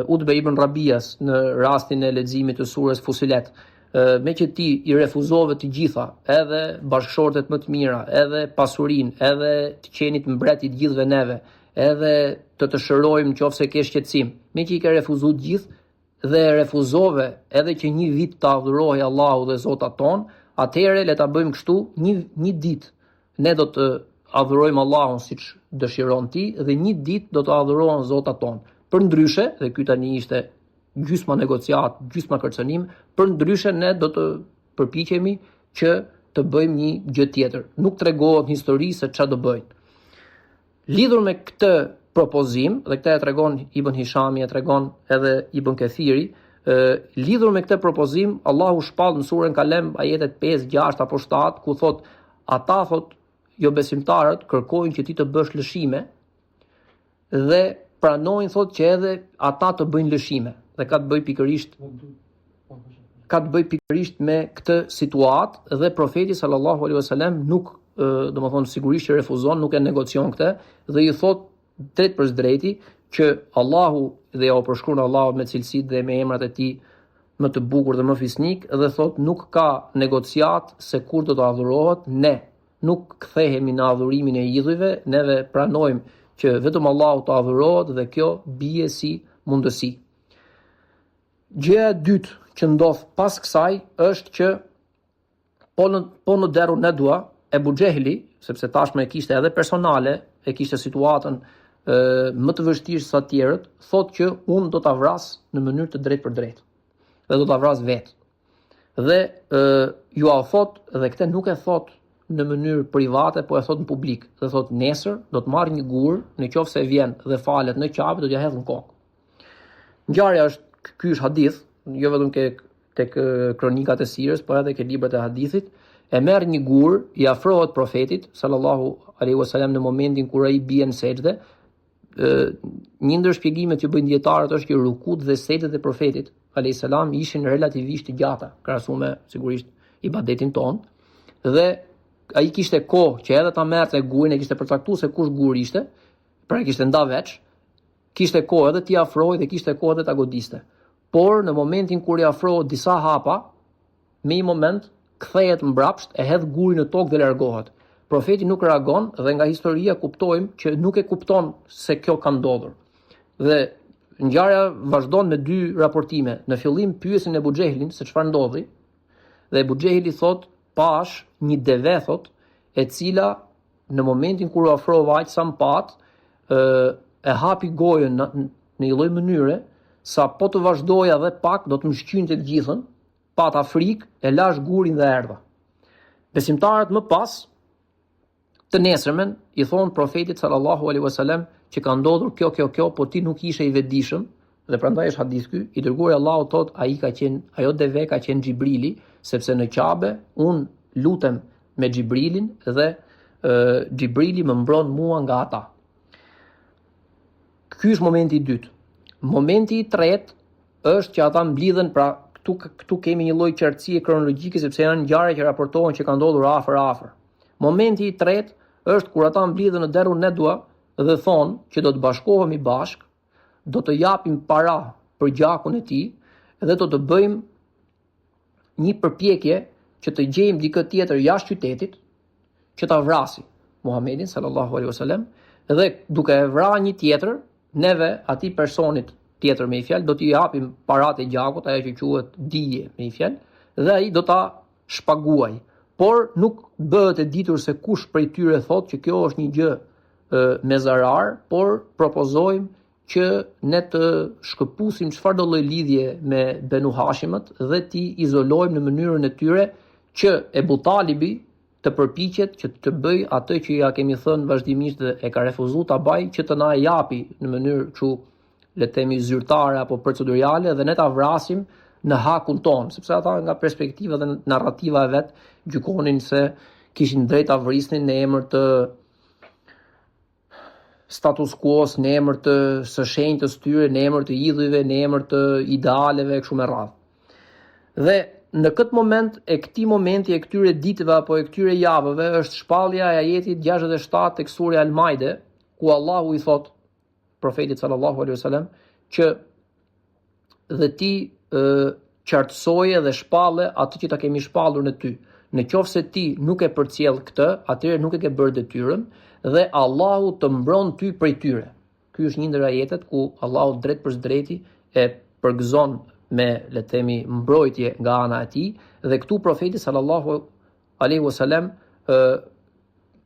Utbe ibn Rabias në rastin e leximit të surës Fusilet, me që ti i refuzove të gjitha, edhe bashkëshortet më të mira, edhe pasurinë, edhe të qenit mbret i të gjithëve neve, edhe të shërojmë nëse ke shqetësim, me që i ke refuzuar të gjithë dhe refuzove edhe që një vit të adhurohej Allahu dhe Zotat ton, atëherë le ta bëjmë kështu, një ditë ne do të adhurojmë Allahun siç dëshiron ti dhe një ditë do të adhurohen Zotat ton. Përndryshe, dhe ky tani ishte gjysma negociat, gjysma kërcënim, përndryshe ne do të përpiqemi që të bëjmë një gjë tjetër. Nuk tregohet në histori se çfarë do bëjnë. Lidhur me këtë propozim, dhe këtë e tregon Ibn Hishami, e tregon edhe Ibn Kathiri, lidhur me këtë propozim, Allahu shpall në surën Kalem ajetet 5, 6 apo 7, ku thot, ata thot jo besimtarët kërkojnë që ti të bësh lëshime dhe pranojnë thotë që edhe ata të bëjnë lëshime dhe ka të bëj pikërisht me këtë situatë dhe profeti sallallahu alaihi wasallam nuk domethënë sigurisht që refuzon, nuk e negocion këtë dhe i thot drejt për drejti që Allahu dhe ja u përshkruan Allahu me cilësitë dhe me emrat e tij më të bukur dhe më fisnik dhe thot nuk ka negociat se kur do të adhurohet, ne nuk kthehemi në adhurimin e idhujve, neve pranojmë që vetëm Allahu të adhurohet dhe kjo bie si mundësi. Gjëja e dytë që ndodh pas kësaj është që po në deru nedua Ebu Xehli, sepse tashmë e kishte edhe personale, e kishte situatën më të vështirë sa tjerët, thot që unë do ta vras në mënyrë të drejtë për drejtë dhe do ta vras vetë. Dhe ju a thot, dhe këtë nuk e thot në mënyrë private, po e thot në publik, dhe thot nesër do të marr një gur, në qoftë se vjen dhe falet në Qabe, do t'ja hedh në kokë. Ngjarja është ky është hadith, jo vetëm tek kronikat e sirës, por edhe ke librat e hadithit. E merr një gur, i afrohet profetit sallallahu alaihi wasallam në momentin kur ai bie në sejdë. Një ndër shpjegimet që bëjnë dietarët është që rukut dhe sejdet e profetit alayhis salam ishin relativisht të gjata, krahasuar me sigurisht ibadetin ton, dhe ai kishte kohë që edhe ta merrte gurin, e kishte përcaktuar se kush gur ishte, pra e kishte nda veç, kishte kohë edhe t'i afrohej dhe kishte kohë edhe ta godiste. Por në momentin kur i afrohet disa hapa, me një moment kthehet mbrapsht, e hedh gurin në tokë dhe largohet. Profeti nuk reagon dhe nga historia kuptojmë që nuk e kupton se kjo ka ndodhur. Dhe ngjarja vazhdon me dy raportime. Në fillim pyesin Ebu Xehlin se çfarë ndodhi dhe Ebu Xehli thot pash një deve thot e cila në momentin kur u afrova aq sa mpat e hapi gojën në një lloj mënyre sa po të vazhdoja dhe pak do të më shqynte të gjithën, pata frikë, e lash gurin dhe erdha. Besimtarët më pas të nesërmen i thonë profetit sallallahu alaihi wasallam që ka ndodhur kjo, po ti nuk ishe i vetëdijshëm, dhe prandaj është hadith ky, i dërguari Allahu thot ajo deve ka qenë Xhibrili, sepse në Qabe un lutem me Xhibrilin dhe Xhibrili më mbron mua nga ata. Ky është momenti i dytë. Momenti i tretë është që ata mblidhen, pra këtu kemi një lloj qartësie kronologjike sepse janë ngjarje që raportohen që kanë ndodhur afër. Momenti i tretë është kur ata mblidhen në Derun Nedua dhe thonë që do të bashkohemi bashk, do të japim para për gjakun e tij dhe do të bëjmë një përpjekje që të gjejmë dikë tjetër jashtë qytetit që ta vrasi Muhamedit sallallahu alaihi wasallam dhe duke e vrarë një tjetër, neve atij personit tjetër me i fjalë do t'i japim paratë e gjakut, ajo që quhet dije me i fjalë, dhe ai do ta shpaguaj. Por nuk bëhet e ditur se kush prej tyre thotë që kjo është një gjë me zarar, por propozojmë që ne të shkëpusim çfarëdo lloj lidhje me Benu Hashimët dhe t'i izolojmë në mënyrën e tyre që Ebu Talibi të përpiqet që të bëj atë që ja kemi thënë vazhdimisht dhe e ka refuzuar ta bëj, që të na japi në mënyrë kështu le të themi zyrtare apo procedurale dhe ne ta vrasim në hakun ton, sepse ata nga perspektiva dhe narrativa e vet gjykonin se kishin drejt ta vrisnin në emër të status quo-s, në emër të së shenjtës tyre, në emër të idhujve, në emër të idealeve kështu me radhë. Dhe në këtë moment, e këtij momenti, e këtyre ditëve apo e këtyre javëve është shpallja e ajetit 67 tek surja Al-Maide, ku Allahu i thot profetit sallallahu alaihi wasallam që dhe ti qartësoje dhe shpalle atë që ta kemi shpallur në ty. Në qoftë se ti nuk e përcjell këtë, atëherë nuk e ke bërë detyrën dhe Allahu të mbron ty prej tyre. Ky është një ndër ajetet ku Allahu drejt për drejti e përgëzon me le të themi mbrojtje nga ana e tij dhe këtu profeti sallallahu alaihi wasallam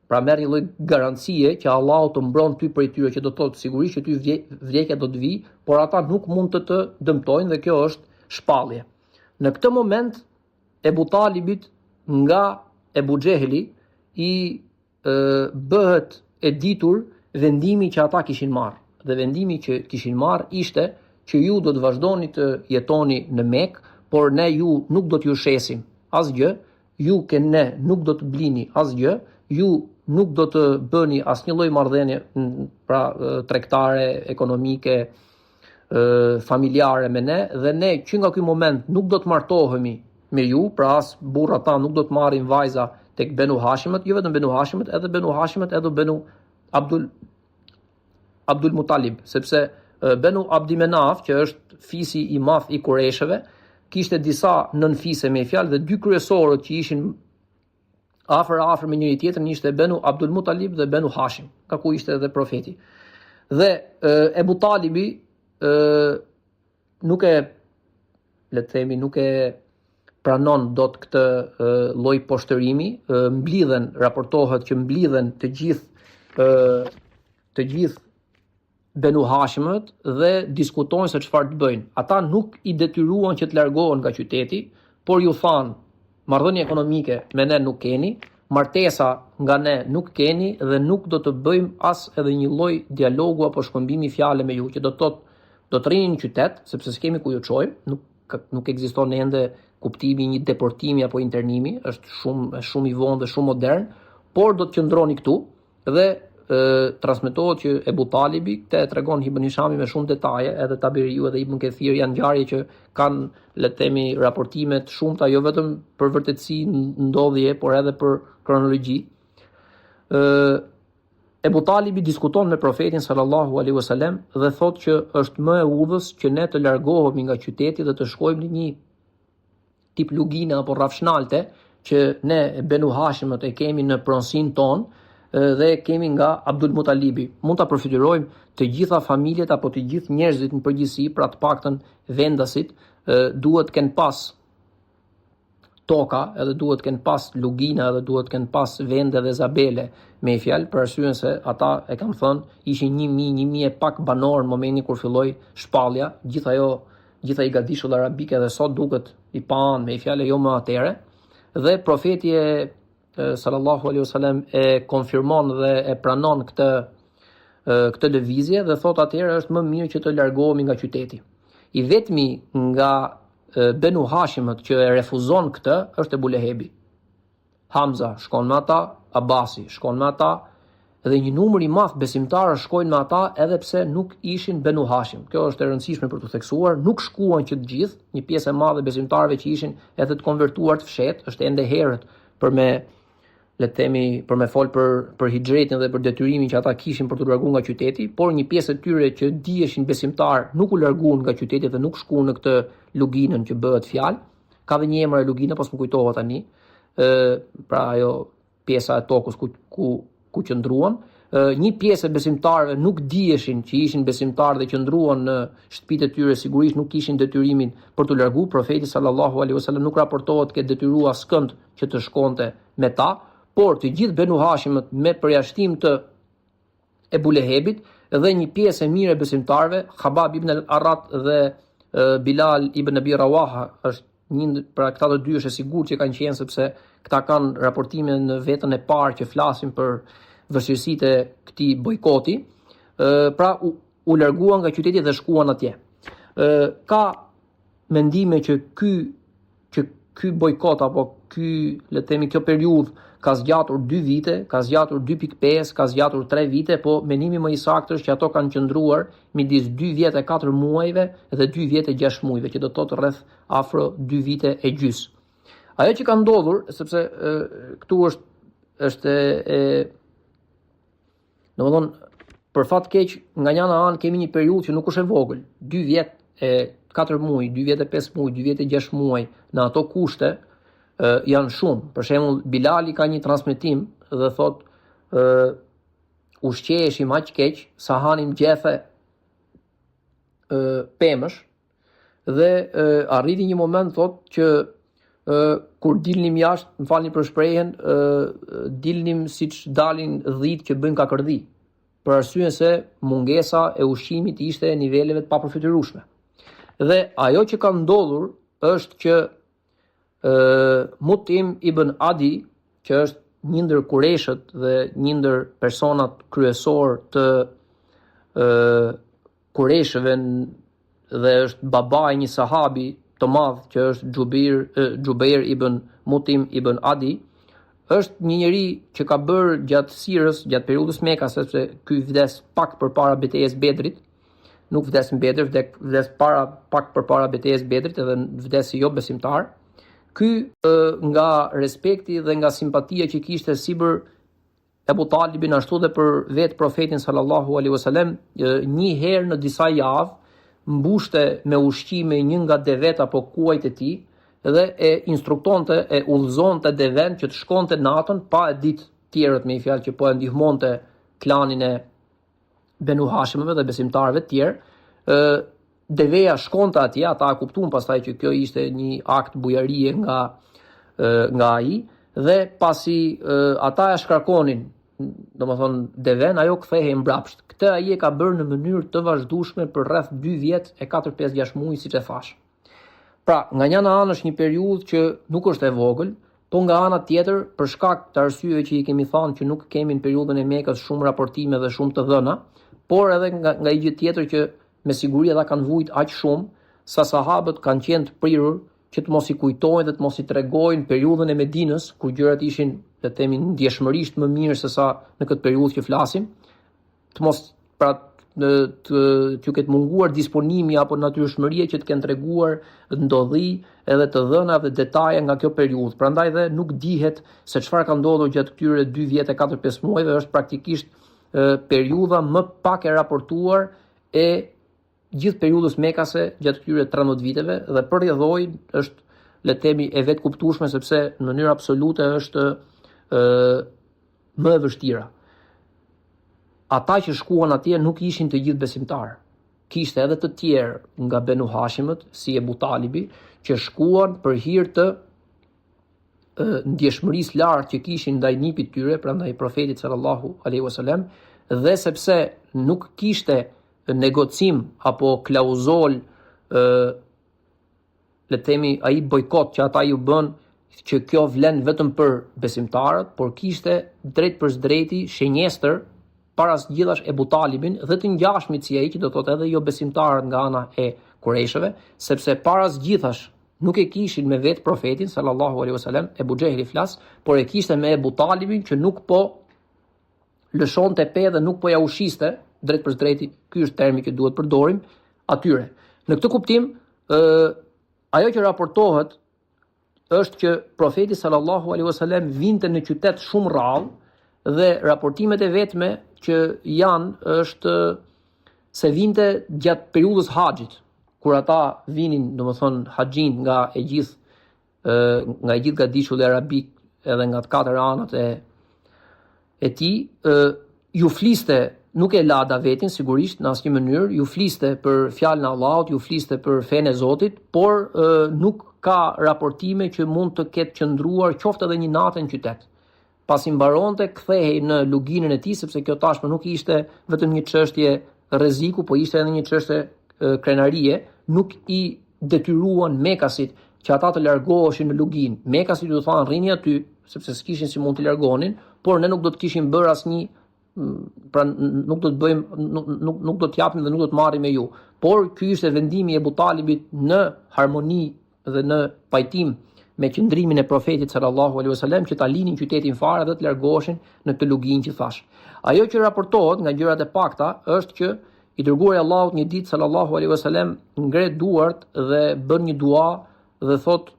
pra merr një lloj garancie që Allahu të mbron ty prej tyre, që do të thotë sigurisht që ty vdekja do të vi, por ata nuk mund të dëmtojnë dhe kjo është shpallje. Në këtë moment Ebu Talibit nga Ebu Xehli i bëhet e ditur vendimi që ata kishin marrë. Dhe vendimi që kishin marrë ishte që ju do të vazhdoni të jetoni në Mekë, por ne ju nuk do t'ju shesim asgjë, ju ke ne nuk do të blini asgjë, ju nuk do të bëni asnjë lloj marrëdhënie, pra tregtare, ekonomike, familjare me ne, dhe ne që nga ky moment nuk do të martohemi me ju, pra as burra ta nuk do të marrin vajza tek Benu Hashimët, jo vetëm Benu Hashimët, edhe Benu Hashimët, edhe Benu Abdul Muttalib, sepse Benu Abdi Menaf, që është fisi i madh i Kureshëve, kishte disa nënfise me fjalë dhe dy kryesorët që ishin afër me njëri tjetrin ishte Benu Abdul Muttalib dhe Benu Hashim, ka ku ishte edhe profeti. Dhe Ebu Talibi nuk e, le të themi, nuk e pranon dot këtë lloj poshtërimi, raportohet që mblidhen të gjithë Benu Hashimët dhe diskutojnë se çfarë të bëjnë. Ata nuk i detyruan që të largohen nga qyteti, por ju thanë, marrëdhënie ekonomike me ne nuk keni, martesa nga ne nuk keni dhe nuk do të bëjmë as edhe një lloj dialogu apo shkëmbimi fjale me ju, që do të thotë do të rrini në qytet, sepse s'kemi ku ju çojmë, nuk ekziston ende kuptimi i një deportimi apo internimi, është shumë i vonë dhe shumë modern, por do të qëndroni këtu dhe transmetohet që Ebu Talibi, te tregon Ibn Hishami me shumë detaje, edhe Taberiu edhe Ibn Kathir janë ngjarje që kanë, le të themi, raportime të shumta, jo vetëm për vërtetësi ndodhje, por edhe për kronologji. Ebu Talibi diskuton me profetin sallallahu alaihi wasallam dhe thotë që është më e udhës që ne të largohemi nga qyteti dhe të shkojmë në një tip lugine apo rrafshnalte që ne Benu Hashimët e kemi në pronësinë tonë dhe kemi nga Abdul Mutalibi. Mund ta përfityrojmë të gjitha familjet apo të gjithë njerëzit në përgjithësi, pra të paktën vendasit, duhet të kenë pas toka, edhe duhet të kenë pas lugina, edhe duhet të kenë pas vende dhe zabele, me fjalë, për arsyen se ata e kanë thënë ishin 1000 e pak banor në momentin kur filloi shpallja, gjitha i gadishull arabike dhe sot duket i pan, me fjalë jo më atëre, dhe profeti sallallahu alaihi wasallam e konfirmon dhe e pranon këtë lëvizje dhe thot atëherë është më mirë që të largohemi nga qyteti. I vetmi nga Benu Hashimët që e refuzon këtë është Ebu Lehebi. Hamza shkon me ata, Abasi shkon me ata dhe një numër i madh besimtarë shkojnë me ata edhe pse nuk ishin Benu Hashim. Kjo është e rëndësishme për të theksuar, nuk shkuan që të gjithë, një pjesë e madhe besimtarëve që ishin edhe të konvertuar të fshet, është ende herët për me fol për hijretin dhe për detyrimin që ata kishin për të larguar nga qyteti, por një pjesë e tyre që dijeshin besimtar nuk u larguan nga qyteti dhe nuk shkuan në këtë luginën që bëhet fjalë. Ka dhe një emër e lugina, pas më kujtohet tani. Pra ajo pjesa e tokës ku qëndruan. Një pjesë e besimtarëve nuk dijeshin që ishin besimtarë dhe qëndruan në shtëpitë e tyre, sigurisht nuk kishin detyrimin për të larguar. Profeti sallallahu alaihi wasallam nuk raportohet ke detyrua askënd që të shkonte me ta. Por të gjithë Benu Hashimët me përjashtim të Ebu Lehebit dhe një pjesë e mirë e besimtarëve, Khabab ibn al-Arrat dhe Bilal ibn Abi Rawaha, është një pra këta të dy është e sigurt që kanë qenë, sepse këta kanë raportime në vetën e parë që flasin për vështirësitë e këtij bojkoti, pra u larguan nga qyteti dhe shkuan atje. Ka mendime që ky bojkot apo le të themi kjo periudhë ka zgjatur 2 vite, ka zgjatur 2.5, ka zgjatur 3 vite, po menimi më i saktë është që ato kanë qëndruar midis 2 vjet e 4 muajve dhe 2 vjet e 6 muajve, që do të thotë rreth afro 2 vite e gjys. Ajo që ka ndodhur, sepse këtu është domethënë për fat keq nga njëra anë kemi një periudhë që nuk është e vogël, 2 vjet e 4 muaj, 2 vjet e 5 muaj, 2 vjet e 6 muaj, në ato kushte janë shumë. Për shembull, Bilali ka një transmetim dhe thot ushqeheshim aq keq sa hanim gjethe pemësh dhe arriti një moment thot që kur dilnim jashtë, më falni për shprehjen, dilnim siç dalin dhit që bëjnë kakërdhi, për arsye se mungesa e ushqimit ishte e niveleve të papërfytyrueshme. Dhe ajo që ka ndodhur është që Mutim ibn Adi, që është një ndër kureshët dhe një ndër personat kryesor të kureshëve dhe është babai një sahabi të madh që është Jubair ibn Mutim ibn Adi, është një njeri që ka bërë gjatë sirës, gjatë periudhës Mekas, sepse ky vdes pak përpara betejës Bedrit, nuk vdes në Bedr, vdes pak përpara betejës Bedrit, edhe vdes jo besimtar. Ky nga respekti dhe nga simpatia që kishte si për Ebu Talibin, ashtu dhe për vetë profetin sallallahu alaihi wasallam, një herë në disa javë mbushte me ushqime një nga devet apo kuajt e tij dhe e instruktonte, e udhëzonte deven që të shkonte natën pa e ditë tjerët, me i fjalë që po e ndihmonte klanin e Benu Hashimëve dhe besimtarëve të tjerë. Deveja shkonte atje, ata kuptuan pastaj që kjo ishte një akt bujarie nga ai, dhe pasi ata e shkarkonin, domethënë deven, ajo kthehej mbrapsht. Këtë ai e ka bërë në mënyrë të vazhdueshme për rreth 2 vjet e 4-5-6 muaj, siç e thash. Pra, nga njëna anë është një periudhë që nuk është e vogël, po nga ana tjetër, për shkak të arsyeve që i kemi thënë që nuk kemi në periudhën e Mekës shumë raportime dhe shumë të dhëna, por edhe nga një gjë tjetër që me siguri ata kanë vujt aq shumë sa sahabët kanë qenë të prirur që të mos i kujtojnë dhe të mos i tregojnë periudhën e Medinës, ku gjërat ishin, le të themi, ndjeshmërisht më mirë se sa në këtë periudhë që flasim, të mos t'ju ketë munguar disponimi apo natyrshmëria që të kenë treguar ndodhi edhe të dhëna dhe detaje nga kjo periudhë. Prandaj dhe nuk dihet se çfarë ka ndodhur gjatë këtyre 2 vjet e 4-5 muajve, është praktikisht periudha më pak e raportuar e gjithë periudhës Mekase gjatë këtyre 13 viteve, dhe përrjedhoi është, le të themi, e vetë kuptueshme, sepse në mënyrë absolute është më e vështira. Ata që shkuan atje nuk ishin të gjithë besimtarë. Kishte edhe të tjerë nga Benu Hashimët, si Ebu Talibi, që shkuan për hir të ndjeshmërisë lartë që kishin ndaj nipit tyre, pra ndaj profetit sallallahu alaihi wasallam, dhe sepse nuk kishte negocim apo klauzol, le të themi, ai bojkot që ata ju bën, që kjo vlen vetëm për besimtarët, por kishte drejt për drejti shenjestër para së gjithash Ebu Talibin dhe të ngjashmit si ai, që do thotë edhe jo besimtarët nga ana e Kurejshëve, sepse para së gjithash nuk e kishin me vetë profetin sallallahu alaihi wasallam, Ebu Xehli flas, por e kishte me Ebu Talibin që nuk po lëshonte pe dhe nuk po ja ushiste drejt për drejti, ky është termi që duhet përdorim atyre. Në këtë kuptim, ajo që raportohet është që profeti sallallahu alaihi wasallam vinte në qytet shumë rrallë, dhe raportimet e vetme që janë është se vinte gjatë periudhës haxhit, kur ata vinin, domethënë haxhin nga e gjithë gadishulli arabik edhe nga të 4 anët e tij, ju fliste, nuk e la davetin sigurisht në asnjë mënyrë, ju fliste për fjalën e Allahut, ju fliste për fenë e Zotit, por nuk ka raportime që mund të ketë qëndruar qoftë edhe një natë në qytet. Pasi mbaronte, kthehej në luginën e tij, sepse kjo tashmë nuk ishte vetëm një çështje rreziku, po ishte edhe një çështje krenarie. Nuk i detyruan Mekasit që ata të largoheshin në luginë. Mekasit u thanë rrini aty, sepse s'kishin si mund të largonin, por ne nuk do të kishim bërë asnjë, pra nuk do të bëjmë, nuk do të japim dhe nuk do të marrim me ju. Por ky ishte vendimi i Ebu Talibit në harmoni dhe në pajtim me qëndrimin e profetit sallallahu alaihi wasallam, që ta linin qytetin fare dhe të largoheshin në këtë luginj që thash. Ajo që raportohet nga gjërat e pakta është që i dërguari i Allahut një ditë sallallahu alaihi wasallam ngre duart dhe bën një dua dhe thot: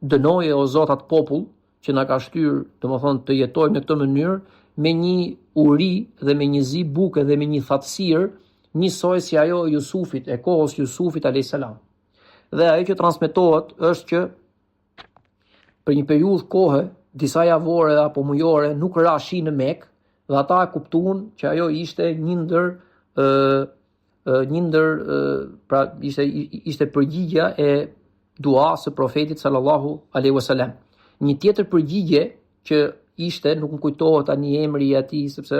dënoje o Zot atë popull që na ka shtyr, domethënë të jetojmë në këtë mënyrë, me një uri dhe me një zi buke dhe me një thatësirë njësoj si ajo e Jusufit, e kohës Jusufit alayhis salam. Dhe ajo që transmetohet është që për një periudhë kohe, disa javore apo mujore, nuk ra shi në Mekë, dhe ata e kuptuan që ajo ishte pra ishte përgjigja e duas së profetit sallallahu alaihi wasallam. Një tjetër përgjigje që ishte, nuk më kujtohet tani emri i atij, sepse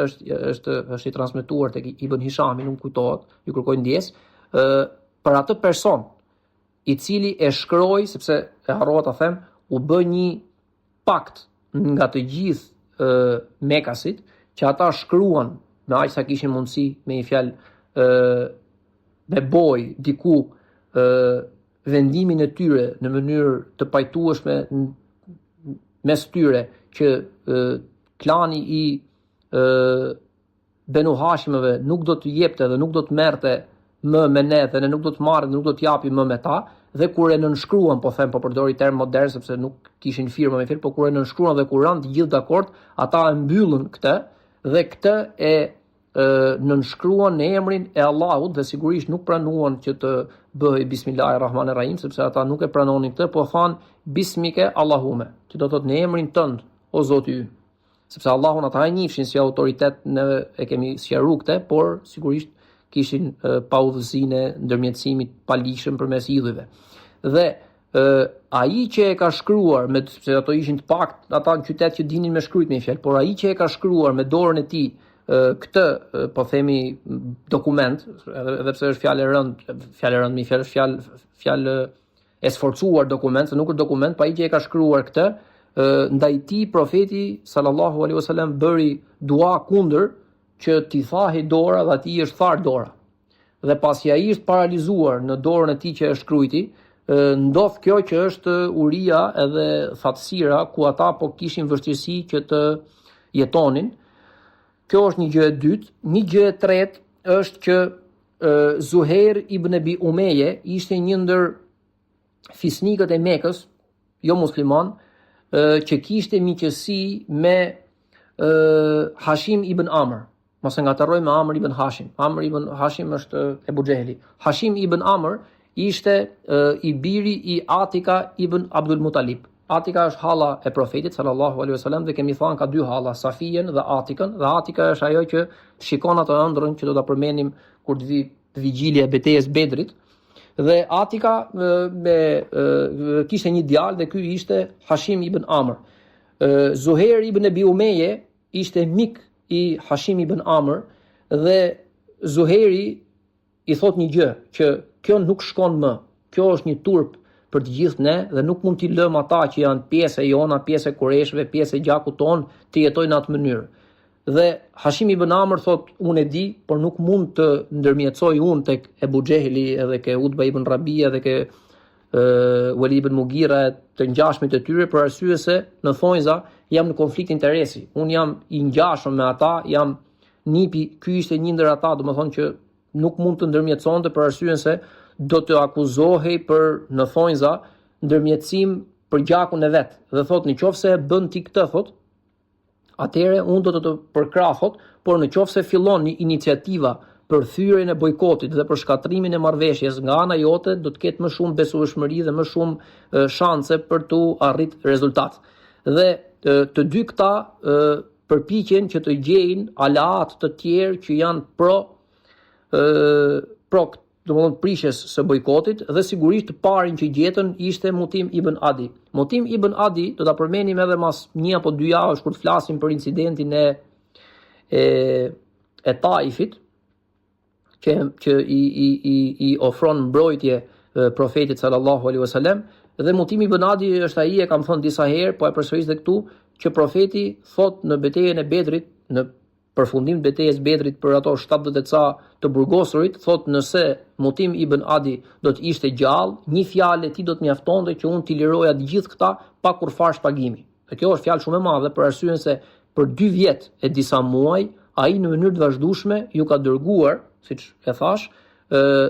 është i transmetuar tek Ibn Hishami, nuk më kujtohet, ju kërkoj ndjes, për atë person i cili e shkroi, sepse e harrova ta them, u bë një pakt nga të gjithë Mekasit, që ata shkruan me aq sa kishin mundësi, me një fjalë me boj diku vendimin e tyre në mënyrë të pajtueshme mes tyre që klani i Benu Hashimëve nuk do të jepte dhe nuk do të merrte më me ne dhe ne nuk do të marrim, nuk do të japim më me ta, dhe kur e nënshkruan, po përdori term modern sepse nuk kishin firma me fjalë, po kur e nënshkruan dhe kur ranë të gjithë dakord, ata e mbyllën këtë dhe këtë e nënshkruan në emrin e Allahut dhe sigurisht nuk pranuan që të bëhej Bismillahirrahmanirrahim, sepse ata nuk e pranonin këtë, po than Bismike Allahume, që do thotë në emrin tënd, o Zoti ynë. Sepse Allahun ata e njihshin si autoritet, ne e kemi sqaruar këtë, por sigurisht kishin pa udhëzinë e ndërmjetësimit pa lishëm përmes idhujve. Dhe ai që e ka shkruar, sepse ato ishin të pakt ata në qytet që dinin me shkruajt me fjalë, por ai që e ka shkruar me dorën e tij këtë, po themi, dokument, edhe pse është fjalë e sforcuar dokument, se nuk është dokument, pa ai që e ka shkruar këtë, ndaj tij profeti sallallahu alaihi wasallam bëri dua kundër që t'i thahej dora dhe atij është thar dora. Dhe pasi ai është paralizuar në dorën e tij që e shkruajti, ndodh kjo që është uria edhe thatësira ku ata po kishin vështirësi që të jetonin. Kjo është një gjë e dytë. Një gjë e tretë është që Zuhair ibn Abi Umayya ishte një ndër fisnikët e Mekës, jo musliman, që kishte miqësi me Hashim ibn Amr. Mos e ngatroj me Amr ibn Hashim. Amr ibn Hashim është Ebu Xehli. Hashim ibn Amr ishte i biri i Atika ibn Abdul Muttalib. Atika është halla e profetit sallallahu alaihi wasallam dhe kemi thënë ka dy halla, Safijen dhe Atikën, dhe Atika është ajo që shikon atë ëndrrën që do ta përmendim kur të vi vigjilja e betejës Bedrit. Dhe Atika kishte një djalë dhe ky ishte Hashim ibn Amr. Zuhair ibn Abi Umayya ishte mik i Hashim ibn Amr dhe Zuhairi i thot një gjë, që kjo nuk shkon më. Kjo është një turp për të gjithë ne dhe nuk mund t'i lëm ata që janë pjesë e jona, pjesë e Kureshëve, pjesë e gjakut ton të jetojnë në atë mënyrë. Dhe Hashim ibn Amr thot, unë e di, por nuk mund të ndërmjetësoj unë tek Ebu Xehli edhe ke Utba ibn Rabia dhe ke Walid ibn Mughira të ngjashmit e tyre, për arsye se në thonjza jam në konflikt interesi. Unë jam i ngjashëm me ata, jam nipi, ky ishte një ndër ata, domethënë që nuk mund të ndërmjetësonte për arsyen se do të akuzohej për në thonjza ndërmjetësim për gjakun e vet. Dhe thot, nëse bën ti këtë, thot, atëherë unë do të përkrah, thot, por nëse fillon një iniciativa për thyrjen e bojkotit dhe për shkatrimin e marrëveshjes nga ana jote, do të ketë më shumë besueshmëri dhe më shumë shanse për të arritur rezultat. Dhe të dy këta përpiqen që të gjejnë aleat të tjerë që janë pro domethënë prishjes së bojkotit, dhe sigurisht të parin që gjetën ishte Mutim ibn Adi. Mutim ibn Adi do ta përmendim edhe mas 1 apo 2 javësh kur të flasim për incidentin e Taifit, që i ofron mbrojtje profetit sallallahu alaihi wasallam, dhe Mutim ibn Adi është ai, e kam thënë disa herë, po e përsëris edhe këtu, që profeti thot në betejën e Bedrit, në përfundim të betejës Bedrit për ato 70 e ca të burgosurit, thot, nëse Mutim ibn Adi do të ishte gjallë, një fjalë e tij do të mjaftonte që unë t'i liroja të gjithë këta pa kur far shpagimi. Dhe kjo është fjalë shumë e madhe për arsyen se për 2 vjet e disa muaj ai në mënyrë të vazhdueshme ju ka dërguar, siç e thash,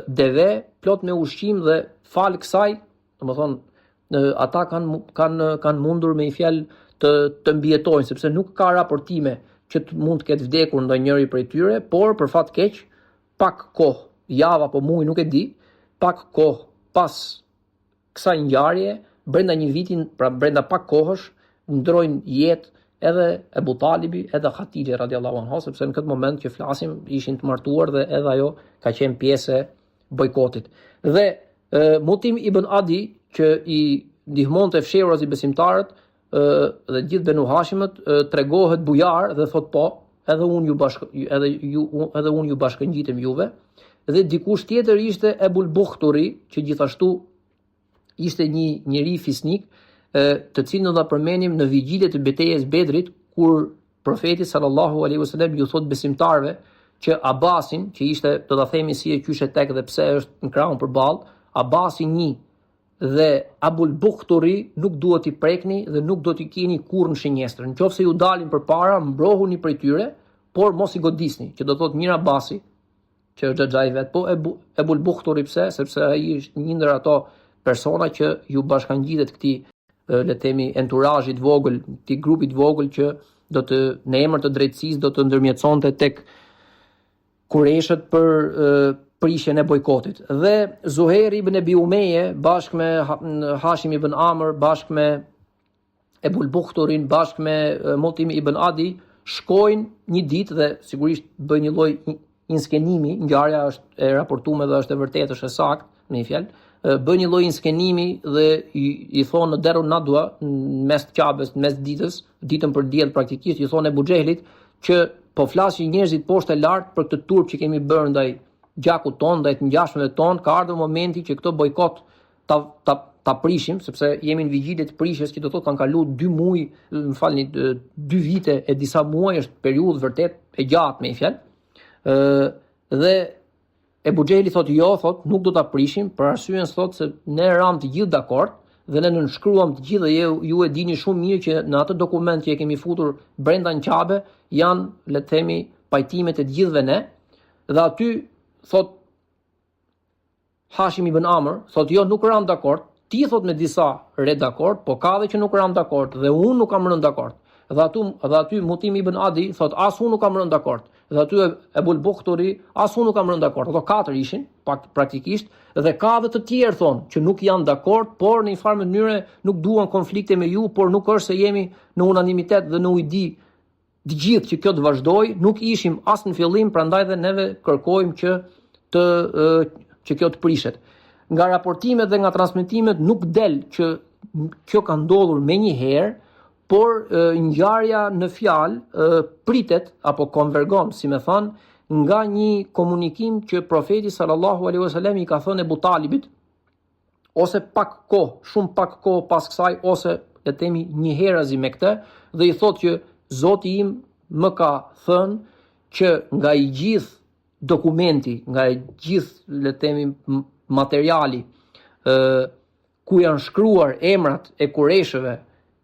deve plot me ushqim dhe fal kësaj, domethënë ata kanë mundur me një fjalë të mbijetojnë, sepse nuk ka raportime që mund të ketë vdekur ndonjëri prej tyre, por për fat keq, pak kohë, javë apo muaj nuk e di, pak kohë pas kësaj ngjarje, brenda një vitin, pra brenda pak kohësh, ndrojnë jetë edhe Ebu Talibi, edhe Khatili radiallahu anhu, sepse në këtë moment që flasim ishin të martuar dhe edhe ajo ka qenë pjesë e bojkotit. Dhe Mutim ibn Adi, që i ndihmonte fshehurazi besimtarët dhe gjithë Benu Hashimët, tregohet bujar dhe thot, po, edhe unë ju bashkëngjitem juve. Dhe dikush tjetër ishte Ebul Bukhturi, që gjithashtu ishte një njeri fisnik, të cilin do ta përmendim në vigjiljet e betejës Bedrit, kur profeti sallallahu alaihi wasallam ju thot besimtarve që Abbasin, që ishte, do ta themi si e qyshe tek dhe pse është në krahun përballë, Abbasin një dhe Abul Bukhturi nuk duhet t'i prekni dhe nuk do t'i keni kurrë në shenjestër. Nëse ju dalin përpara, mbrohuni prej tyre, por mos i godisni, që do thotë Mir Abasi, që është xhaxhai vet, po Abul Bukhturi pse? Sepse ai është një ndër ato persona që ju bashkangjitet këtij le të themi enturazhit vogël, këtij grupit vogël që do të në emër të drejtësisë do të ndërmjetësonte tek Kureshët për prishjen e bojkotit. Dhe Zuhair ibn Abi Umayya bashkë me Hashim ibn Amr, bashkë me Abul Bukhturin, bashkë me Mutim ibn Adi shkojnë një ditë dhe sigurisht bëjnë një lloj inskenimi, ngjarja është e raportuar dhe është e vërtetë, është e saktë, në një fjalë, bën një lloj inskenimi dhe i thonë në Derun Nadwa, mes të Qabes, mes ditës, ditën për diell praktikisht, i thonë Ebu Xehlit që po flasin njerëzit poshtë e lart për këtë turp që kemi bërë ndaj gjakut ton, ndaj të ngjashmeve ton, ka ardhur momenti që këtë bojkot ta prishim, sepse jemi në vigjilje të prishjes, që do thotë kanë kaluar 2 muaj, më falni, 2 vite e disa muaj, është periudhë vërtet e gjatë me fjalë. Dhe Ebu Xehli thotë jo, thotë nuk do ta prishim, për arsyeën thotë se ne ram të gjithë dakord dhe ne nënshkruam të gjithë dhe ju e dini shumë mirë që në atë dokument që e kemi futur brenda në Qabe janë, le të themi, pajtimet e të gjithëve ne, dhe aty thotë Hashim ibn Amr, thotë jo, nuk ram dakord, ti thot me disa re dakord, po ka dhe që nuk ram dakord dhe unë nuk kam rënë dakord. Dhe aty Mutim ibn Adi thot as unë nuk kam rënë dakord. Dhe aty Abul Bukhturi as unë nuk kam rënë dakord. Ato 4 ishin praktikisht dhe ka dhe të tjerë thonë që nuk janë dakord, por në një farë mënyre nuk duan konflikte me ju, por nuk është se jemi në unanimitet dhe në ujdi të gjithë që kjo të vazhdoj, nuk ishim as në fillim, prandaj dhe neve kërkojmë që kjo të prishet. Nga raportimet dhe nga transmetimet nuk del që kjo ka ndodhur menjëherë, por ngjarja në fjalë pritet apo konvergon, si më thon, nga një komunikim që profeti sallallahu alaihi wasallam i ka thënë Ebu Talibit, ose shumë pak kohë pas kësaj, ose le të themi një herazi me këtë, dhe i thotë që Zoti im më ka thënë që nga i gjithë dokumenti, nga i gjithë le të themi materiali ku janë shkruar emrat e kureshëve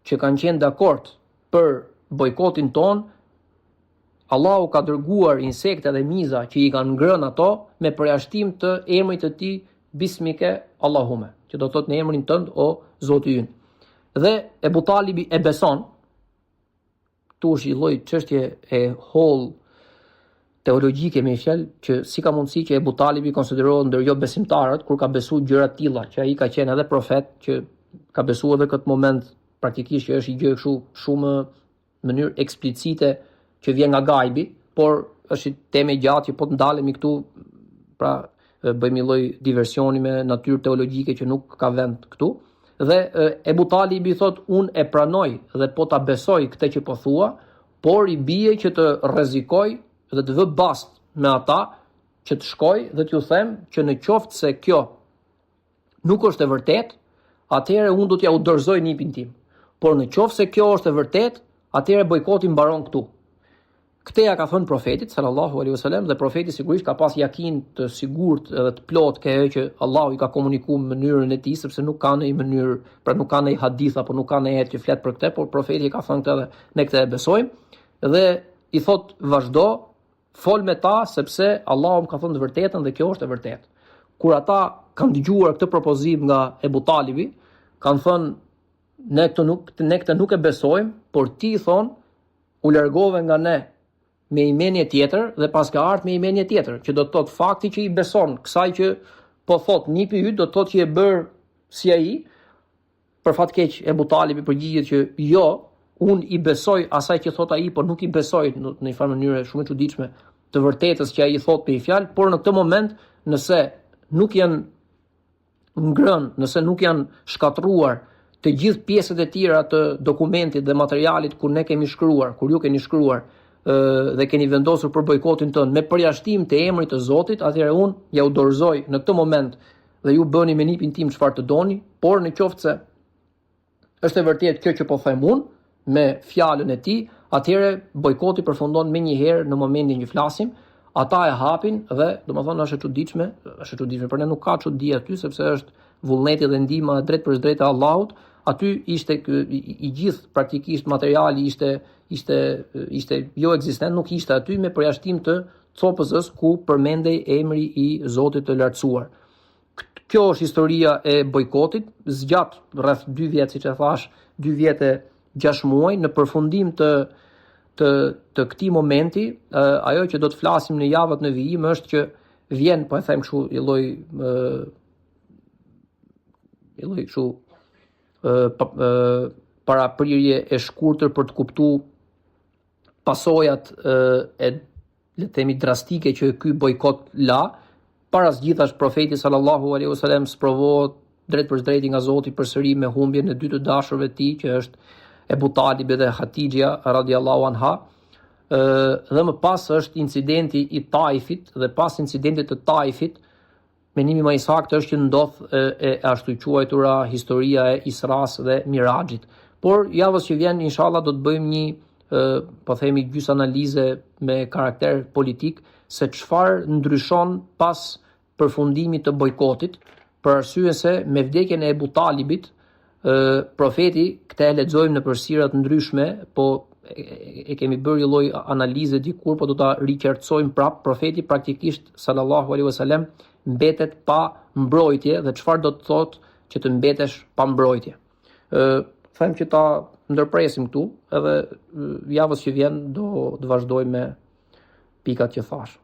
që kanë qenë dakord për bojkotin ton, Allahu ka dërguar insekte dhe miza që i kanë ngrënë ato me përjashtim të emrit të tij Bismike Allahume, që do thotë në emrin tënd o Zoti ynë. Dhe Ebu Talibi e beson. Tu është një lloj çështje e holl teologjike me fjalë që si ka mundësi që Ebu Talibi konsiderohet ndër jo besimtarët kur ka besuar gjëra të tilla, që ai ka qenë edhe profet, që ka besuar edhe këtë moment praktikisht që është i gjë kështu shumë në mënyrë eksplicite që vjen nga gajbi, por është temë gjatë që po të ndalemi këtu, pra bëjmë një lloj diversioni me natyrë teologjike që nuk ka vend këtu. Dhe Ebu Talibi thot unë e pranoj dhe po ta besoj këtë që po thua, por i bie që të rrezikoj dhe të vë bast me ata, që të shkoj dhe t'ju them që në qoftë se kjo nuk është e vërtet, atëherë unë do t'ja u dorëzoj nipin tim. Por në qoftë se kjo është e vërtet, atëherë bojkoti mbaron këtu. Këtë ja ka thënë profetit sallallahu alaihi wasallam dhe profeti sigurisht ka pas yakin të sigurt edhe të plot ke që Allahu i ka komunikuar në mënyrën e tij, sepse nuk ka ndonjë mënyrë, pra nuk ka ndonjë hadith apo nuk ka ndonjë jetë që flet për këtë, por profeti ka thënë këtë dhe ne këtë e besojmë. Dhe i thot vazhdo, fol me ta sepse Allahu më ka thënë të vërtetën dhe kjo është e vërtetë. Kur ata kanë dëgjuar këtë propozim nga Ebu Talibi, kanë thënë ne këtë nuk e besojmë, por ti thon u largove nga ne me imenje tjetër dhe pas ka ardhur me imenje tjetër, që do të thotë fakti që i beson kësaj që po thot nipi yt, do të thotë që e bër si ai. Për fat keq Ebu Talibi përgjigjet që jo, unë i besoj asaj që thot ai, por nuk i besoj në një farë mënyrë shumë e çuditshme të vërtetës që ai thot për fjalë, por në këtë moment nëse nuk janë ngrënë, nëse nuk janë shkatruar të gjithë pjesët e tjera të dokumentit dhe materialit kur ne kemi shkruar, kur ju keni shkruar dhe keni vendosur për bojkotin tënë me përjashtim të emrit të Zotit, atëherë unë ja u dorëzoj në këtë moment dhe ju bëni me nipin tim çfarë të doni, por në qoftë se është e vërtetë kjo që po them unë me fjalën e tij, atëherë bojkoti përfundon menjëherë në momentin që flasim. Ata e hapin dhe domethënë është e çuditshme, për ne nuk ka çudi aty sepse është vullneti dhe ndihma drejt për drejt e Allahut, aty ishte i gjithë praktikisht materiali ishte jo ekzistent, nuk ishte aty me përjashtim të copës ku përmendej emri i Zotit të lartësuar. Kjo është historia e bojkotit, zgjat rreth 2 vjet, siç e thash, 2 vjet e 6 muaj. Në përfundim të këtij momenti, ajo që do të flasim në javët në vijim është që vjen, po e them kështu, i lloj kështu paraprirje e shkurtër për të kuptuar pasojat e le të themi drastike që ky bojkot la. Para së gjithash profeti sallallahu alaihi wasallam sprovohet drejt për drejti nga Zoti përsëri me humbjen e 2 të dashurve të tij, që është Ebu Talibi dhe Hatixha radhiyallahu anha. Dhe më pas është incidenti i Taifit, dhe pas incidentit të Taifit, menimi më i saktë është që ndodh e ashtu quajtura historia e Isras dhe Miraxhit. Por javës që vjen inshallah do të bëjmë një po themi gjys analize me karakter politik se çfarë ndryshon pas përfundimit të bojkotit, për arsye se me vdekjen e Ebu Talibit, profeti, këtë e lexojmë në përsirat ndryshme, po e kemi bërë një lloj analize dikur, po do ta riqercojmë prap. Profeti praktikisht sallallahu alaihi wasallam mbetet pa mbrojtje, dhe çfarë do të thotë që të mbetesh pa mbrojtje. Them që ta ndërpresim këtu, edhe javës që vjen do të vazhdojmë me pikat që thash.